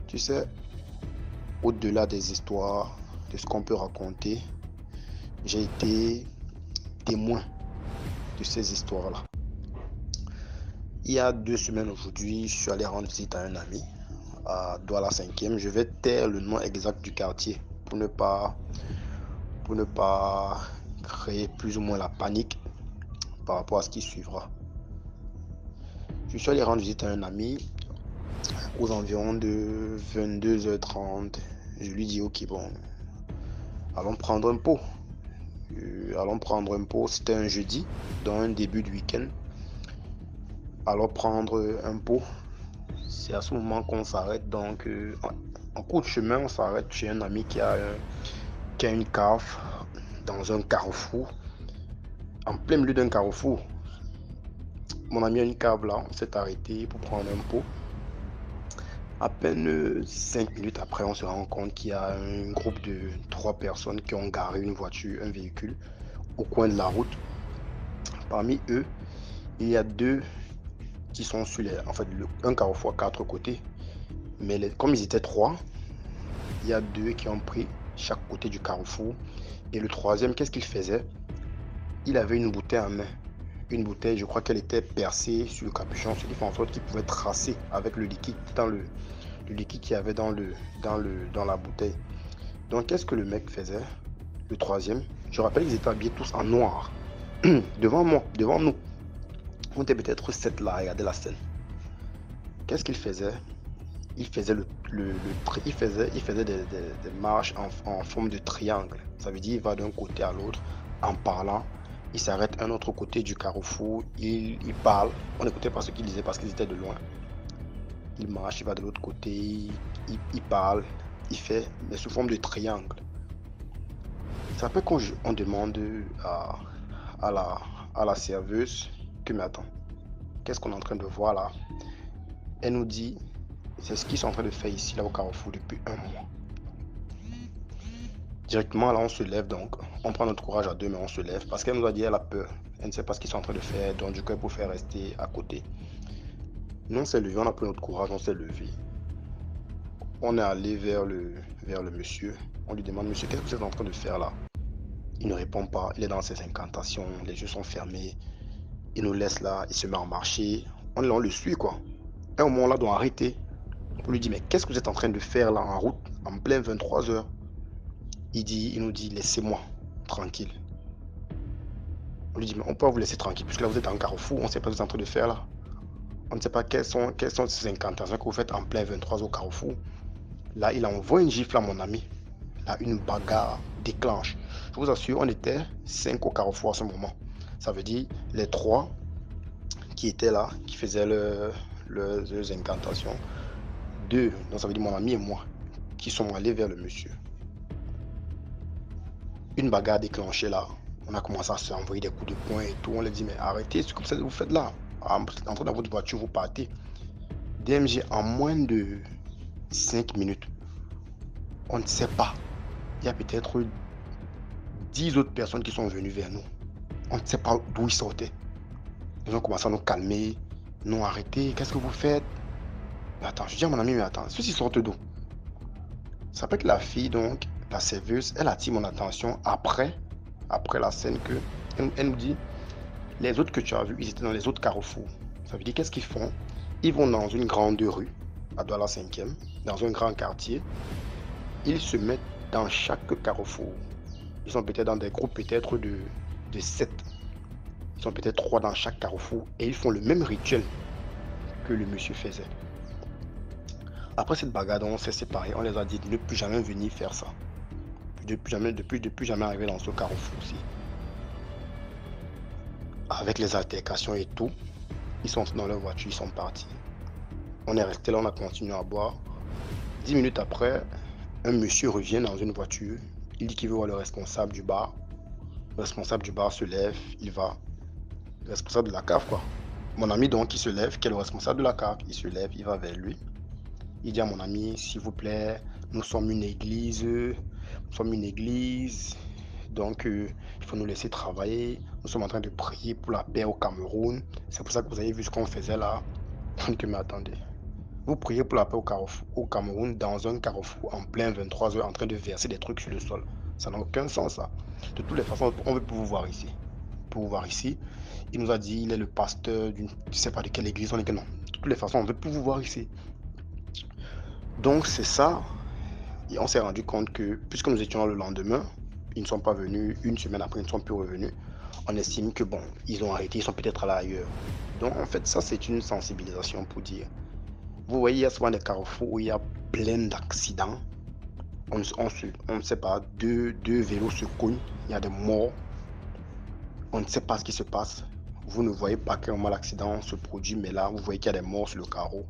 Tu sais, au-delà des histoires, de ce qu'on peut raconter, j'ai été témoin de ces histoires-là. Il y a 2 semaines aujourd'hui, je suis allé rendre visite à un ami à Douala 5e. Je vais taire le nom exact du quartier pour ne pas créer plus ou moins la panique par rapport à ce qui suivra. Je suis allé rendre visite à un ami aux environs de 22h30. Je lui dis ok, bon, allons prendre un pot. C'était un jeudi, dans un début de week-end. Allons prendre un pot. C'est à ce moment qu'on s'arrête. Donc, en cours de chemin, on s'arrête chez un ami qui a une cave dans un carrefour. En plein milieu d'un carrefour. Mon ami a une cave là. On s'est arrêté pour prendre un pot. À peine 5 minutes après, on se rend compte qu'il y a un groupe de 3 personnes qui ont garé une voiture, un véhicule, au coin de la route. Parmi eux, il y a 2 qui sont sur un carrefour à 4 côtés. Mais comme ils étaient 3, il y a 2 qui ont pris chaque côté du carrefour. Et le troisième, qu'est-ce qu'il faisait? Il avait une bouteille en main. Une bouteille, je crois qu'elle était percée sur le capuchon, ce qui fait en sorte qu'il pouvait tracer avec le liquide le liquide qu'il y avait dans la bouteille. Donc, qu'est-ce que le mec faisait? Le troisième, je rappelle qu'ils étaient habillés tous en noir. Devant nous. On était peut-être 7 là à regarder la scène. Qu'est-ce qu'il faisait? Il faisait des marches en forme de triangle. Ça veut dire il va d'un côté à l'autre en parlant. Il s'arrête à un autre côté du carrefour. Il parle. On n'écoutait pas ce qu'il disait parce qu'ils étaient de loin. Il marche, il va de l'autre côté. Il parle. Il fait, mais sous forme de triangle. C'est après qu'on demande à la serveuse que, mais attends, qu'est-ce qu'on est en train de voir là? Elle nous dit, c'est ce qu'ils sont en train de faire ici, là au carrefour, depuis un mois. Directement, là, on se lève donc. On prend notre courage à 2, mais on se lève parce qu'elle nous a dit, elle a peur. Elle ne sait pas ce qu'ils sont en train de faire, donc du coup, elle préfère rester à côté. Nous, on s'est levé, on a pris notre courage, on s'est levé. On est allé vers le monsieur. On lui demande, monsieur, qu'est-ce que vous êtes en train de faire là? Il ne répond pas, il est dans ses incantations, les yeux sont fermés. Il nous laisse là, il se met à marcher. On le suit, quoi. À un moment, là, on doit arrêter. On lui dit, mais qu'est-ce que vous êtes en train de faire là en route, en plein 23h? Il nous dit, laissez-moi tranquille. On lui dit, mais on peut vous laisser tranquille, puisque là vous êtes en carrefour, on ne sait pas ce que vous êtes en train de faire là. On ne sait pas quelles sont ces incantations que vous faites en plein 23 au carrefour. Là, il envoie une gifle à mon ami. Là, une bagarre déclenche. Je vous assure, on était 5 au carrefour à ce moment. Ça veut dire les 3 qui étaient là, qui faisaient leurs incantations. 2, donc ça veut dire mon ami et moi, qui sont allés vers le monsieur. Une bagarre déclenchée là. On a commencé à se envoyer des coups de poing et tout. On leur dit, mais arrêtez ce que vous faites là. Entrez dans votre voiture, vous partez. DMG, en moins de 5 minutes, on ne sait pas. Il y a peut-être 10 autres personnes qui sont venues vers nous. On ne sait pas d'où ils sortaient. Ils ont commencé à nous calmer. Non, arrêtez, qu'est-ce que vous faites? Mais attends, je dis à mon ami, mais attends, ceux-ci sortent d'où? Ça peut être la fille, donc, la serveuse, elle attire mon attention après la scène que elle nous dit, les autres que tu as vus, ils étaient dans les autres carrefours. Ça veut dire qu'est-ce qu'ils font? Ils vont dans une grande rue, à Douala 5e, dans un grand quartier. Ils se mettent dans chaque carrefour. Ils sont peut-être dans des groupes peut-être de 7. Ils sont peut-être 3 dans chaque carrefour et ils font le même rituel que le monsieur faisait. Après cette bagarre, on s'est séparés. On les a dit de ne plus jamais venir faire ça. De plus jamais arriver dans ce carrefour-ci. Avec les altercations et tout, ils sont dans leur voiture, ils sont partis. On est resté là, on a continué à boire. 10 minutes après, un monsieur revient dans une voiture. Il dit qu'il veut voir le responsable du bar. Le responsable du bar se lève, il va. Le responsable de la cave, quoi. Mon ami donc, il se lève, qui est le responsable de la cave. Il se lève, il va vers lui. Il dit à mon ami, s'il vous plaît, nous sommes une église. Donc il faut nous laisser travailler. Nous sommes en train de prier pour la paix au Cameroun. C'est pour ça que vous avez vu ce qu'on faisait là. Donc, mais attendez. Vous priez pour la paix au Cameroun dans un carrefour en plein 23h en train de verser des trucs sur le sol. Ça n'a aucun sens ça. De toutes les façons, on veut plus vous voir ici. peut vous voir ici. Il nous a dit il est le pasteur d'une, je ne sais pas de quelle église. On est que non. De toutes les façons, on ne veut plus vous voir ici. Donc c'est ça. Et on s'est rendu compte que, puisque nous étions là le lendemain, ils ne sont pas venus. Une semaine après, ils ne sont plus revenus. On estime que bon, ils ont arrêté, ils sont peut-être là ailleurs. Donc en fait, ça c'est une sensibilisation pour dire. Vous voyez, il y a souvent des carrefours où il y a plein d'accidents. On ne sait pas, deux vélos se cognent, il y a des morts. On ne sait pas ce qui se passe. Vous ne voyez pas à quel moment l'accident se produit, mais là, vous voyez qu'il y a des morts sur le carreau.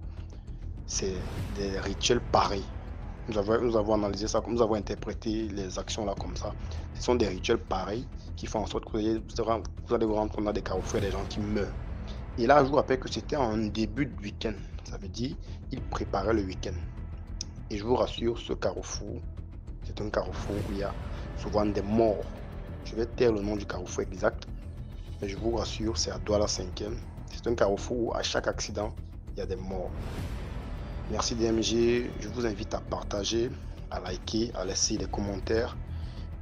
C'est des rituels pareils. Nous avons analysé ça, nous avons interprété les actions là comme ça. Ce sont des rituels pareils qui font en sorte que vous allez vous rendre compte dans des carrefours, il y a des gens qui meurent. Et là, je vous rappelle que c'était en début de week-end. Ça veut dire qu'ils préparaient le week-end. Et je vous rassure, ce carrefour, c'est un carrefour où il y a souvent des morts. Je vais taire le nom du carrefour exact, mais je vous rassure, c'est à Douala 5e. C'est un carrefour où à chaque accident, il y a des morts. Merci DMG, je vous invite à partager, à liker, à laisser des commentaires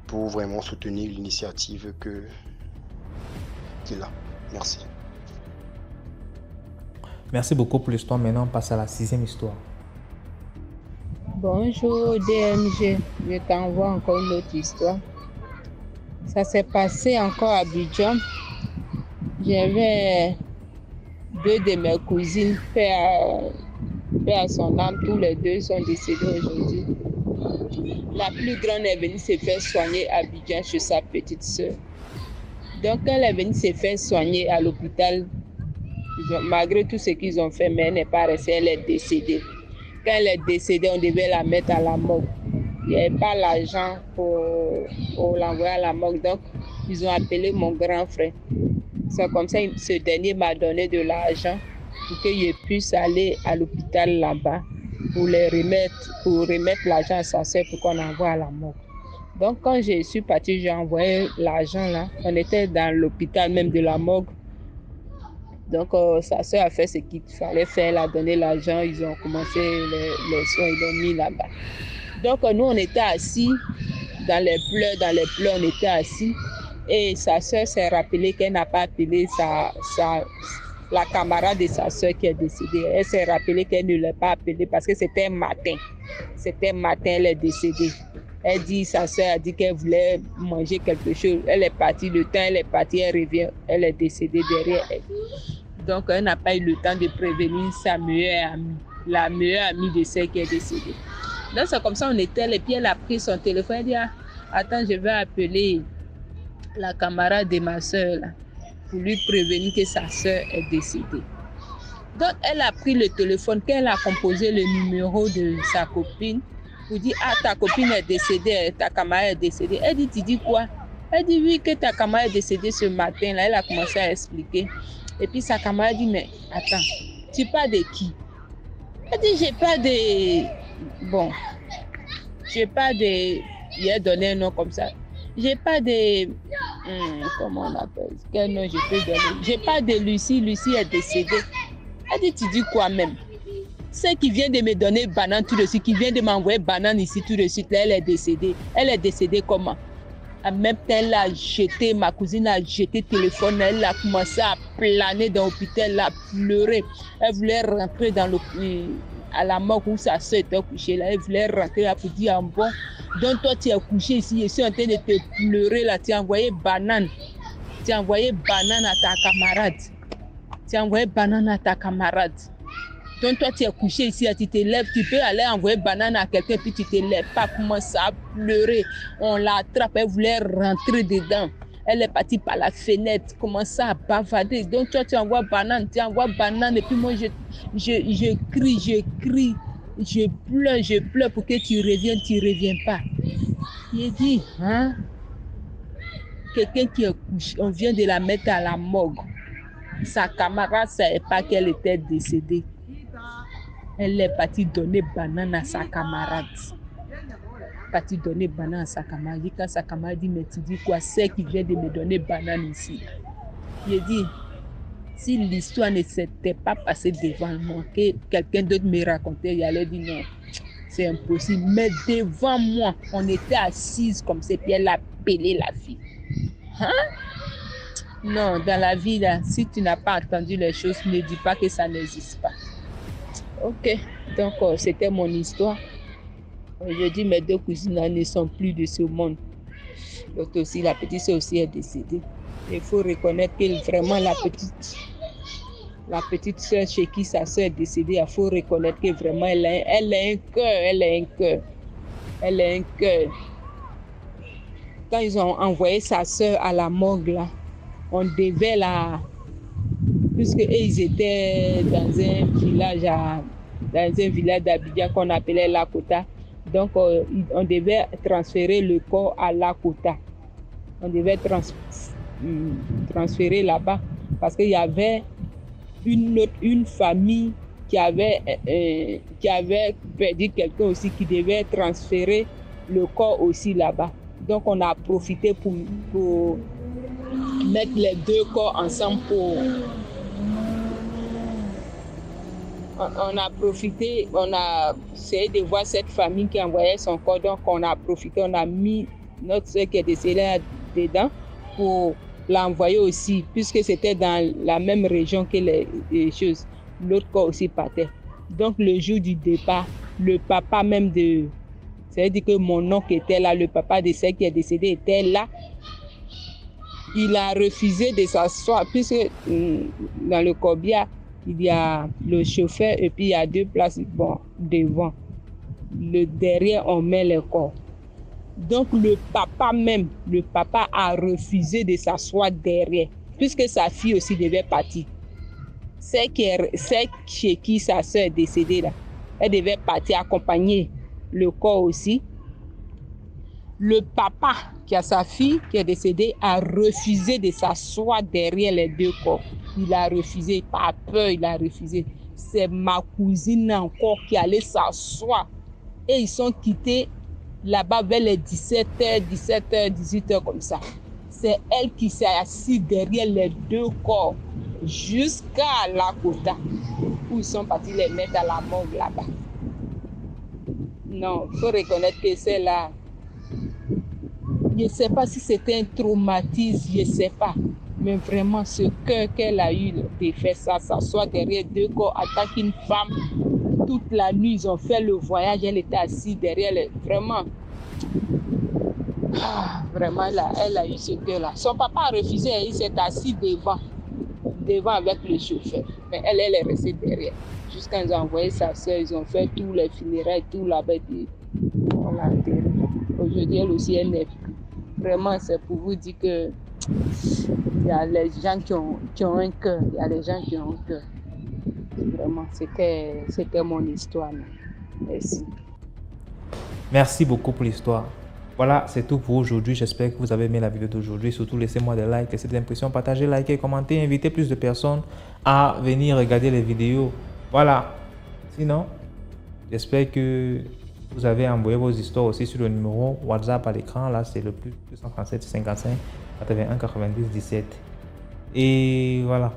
pour vraiment soutenir l'initiative qu'il a. Merci. Merci beaucoup pour l'histoire. Maintenant, on passe à la 6e histoire. Bonjour DMG, je t'envoie encore une autre histoire. Ça s'est passé encore à Abidjan. J'avais 2 de mes cousines, paix à son âme, tous les 2 sont décédés aujourd'hui. La plus grande est venue se faire soigner à Abidjan chez sa petite soeur. Donc quand elle est venue se faire soigner à l'hôpital, malgré tout ce qu'ils ont fait, mais elle n'est pas restée, elle est décédée. Quand elle est décédée, on devait la mettre à la morgue. Il n'y avait pas l'argent pour l'envoyer à la morgue. Donc, ils ont appelé mon grand frère. C'est comme ça, ce dernier m'a donné de l'argent pour que je puisse aller à l'hôpital là-bas pour remettre l'argent à sa soeur pour qu'on l'envoie à la morgue. Donc, quand je suis partie, j'ai envoyé l'argent là. On était dans l'hôpital même de la morgue. Donc, sa soeur a fait ce qu'il fallait faire, elle a donné l'argent, ils ont commencé les soins, ils l'ont mis là-bas. Donc, nous, on était assis dans les pleurs, on était assis. Et sa soeur s'est rappelée qu'elle n'a pas appelé la camarade de sa soeur qui est décédée. Elle s'est rappelée qu'elle ne l'a pas appelée parce que c'était matin. Elle est décédée. Elle dit, sa soeur a dit qu'elle voulait manger quelque chose. Elle est partie, le temps, elle est partie, elle revient, elle est décédée derrière elle. Donc, elle n'a pas eu le temps de prévenir sa meilleure amie, la meilleure amie de celle qui est décédée. Donc, c'est comme ça, on était là, et puis elle a pris son téléphone, elle dit, attends, je vais appeler la camarade de ma soeur, là, pour lui prévenir que sa soeur est décédée. Donc, elle a pris le téléphone, quand elle a composé le numéro de sa copine, pour dire, ta copine est décédée, ta camarade est décédée. Elle dit, tu dis quoi? Elle dit, oui, que ta camarade est décédée ce matin, là, elle a commencé à expliquer. Et puis sa camarade dit, mais attends, tu parles de qui? Elle dit, j'ai pas de... Il a donné un nom comme ça. J'ai pas de... comment on appelle? Quel nom je peux donner? J'ai pas de Lucie. Lucie est décédée. Elle dit, tu dis quoi même? Celle qui vient de me donner banane tout de suite, qui vient de m'envoyer banane ici tout de suite, là, elle est décédée. Elle est décédée comment? En même temps, elle a jeté, ma cousine a jeté le téléphone, elle a commencé à planer dans l'hôpital, elle a pleuré. Elle voulait rentrer à la morgue où sa soeur était couchée. Là. Elle voulait rentrer là pour dire, bon, donc toi tu es couché ici, je suis en train de te pleurer là, tu as envoyé banane. Tu as envoyé banane à ta camarade. Donc toi tu es couché ici, tu te lèves, tu peux aller envoyer banane à quelqu'un, puis tu te lèves pas, commence à pleurer. On l'attrape, elle voulait rentrer dedans. Elle est partie par la fenêtre, commence à bavarder. Donc toi tu envoies banane, et puis moi je crie, je pleure pour que tu reviens pas. Il dit, hein? Quelqu'un qui est couché, on vient de la mettre à la morgue. Sa camarade ne savait pas qu'elle était décédée. Elle est partie donner banane à sa camarade. Quand sa camarade dit, mais tu dis quoi? C'est qui vient de me donner banane ici. Il dit, si l'histoire ne s'était pas passée devant moi, que quelqu'un d'autre me racontait, il allait dire non, c'est impossible. Mais devant moi, on était assises comme ça, puis elle a appelé la fille. Hein? Non, dans la vie, là, si tu n'as pas entendu les choses, ne dis pas que ça n'existe pas. Ok, donc c'était mon histoire. Aujourd'hui, mes 2 cousines là, ne sont plus de ce monde. L'autre aussi, la petite sœur aussi est décédée. Il faut reconnaître que vraiment la petite sœur chez qui sa sœur est décédée, il faut reconnaître que vraiment elle a un cœur. Elle a un cœur. Quand ils ont envoyé sa sœur à la morgue, là, on devait puisque ils étaient dans un village d'Abidjan qu'on appelait Lakota. Donc, on devait transférer le corps à Lakota. On devait transférer là-bas parce qu'il y avait une famille qui avait perdu quelqu'un aussi qui devait transférer le corps aussi là-bas. Donc, on a profité pour mettre les 2 corps ensemble on a profité, on a essayé de voir cette famille qui envoyait son corps, donc on a profité, on a mis notre soeur qui est décédée dedans pour l'envoyer aussi, puisque c'était dans la même région que les choses. L'autre corps aussi partait. Donc le jour du départ, le papa même c'est-à-dire que mon oncle était là, le papa de celle qui est décédée était là. Il a refusé de s'asseoir, puisque dans le corbillard, il y a le chauffeur et puis il y a 2 places devant. Derrière, on met le corps. Donc le papa a refusé de s'asseoir derrière, puisque sa fille aussi devait partir. C'est chez qui sa soeur est décédée là, elle devait partir accompagner le corps aussi. Le papa qui a sa fille qui est décédée a refusé de s'asseoir derrière les 2 corps. Il a refusé, par peur, il a refusé. C'est ma cousine encore qui allait s'asseoir. Et ils sont quittés là-bas vers les 17h, 18h comme ça. C'est elle qui s'est assise derrière les 2 corps jusqu'à Lakota, où ils sont partis les mettre à la morgue là-bas. Non, il faut reconnaître que c'est là. Je ne sais pas si c'était un traumatisme, je ne sais pas. Mais vraiment, ce cœur qu'elle a eu de faire ça, s'asseoir derrière 2 corps en tant qu'une femme. Toute la nuit, ils ont fait le voyage, elle était assise derrière. Vraiment, elle a eu ce cœur-là. Son papa a refusé, il s'est assis devant avec le chauffeur. Mais elle est restée derrière. Jusqu'à ils ont envoyé sa soeur, ils ont fait tous les funérailles, tout là-bas. On l'a enterrée. Aujourd'hui, elle aussi, elle n'est plus. Vraiment, c'est pour vous dire que il y a les gens qui ont un cœur. Il y a les gens qui ont un cœur. Vraiment, c'était mon histoire. Merci. Merci beaucoup pour l'histoire. Voilà, c'est tout pour aujourd'hui. J'espère que vous avez aimé la vidéo d'aujourd'hui. Surtout, laissez-moi des likes, laissez des impressions, partagez, likez, commentez, invitez plus de personnes à venir regarder les vidéos. Voilà. Sinon, j'espère que vous avez envoyé vos histoires aussi sur le numéro WhatsApp à l'écran. Là, c'est le plus 237 55 81 90 17. Et voilà.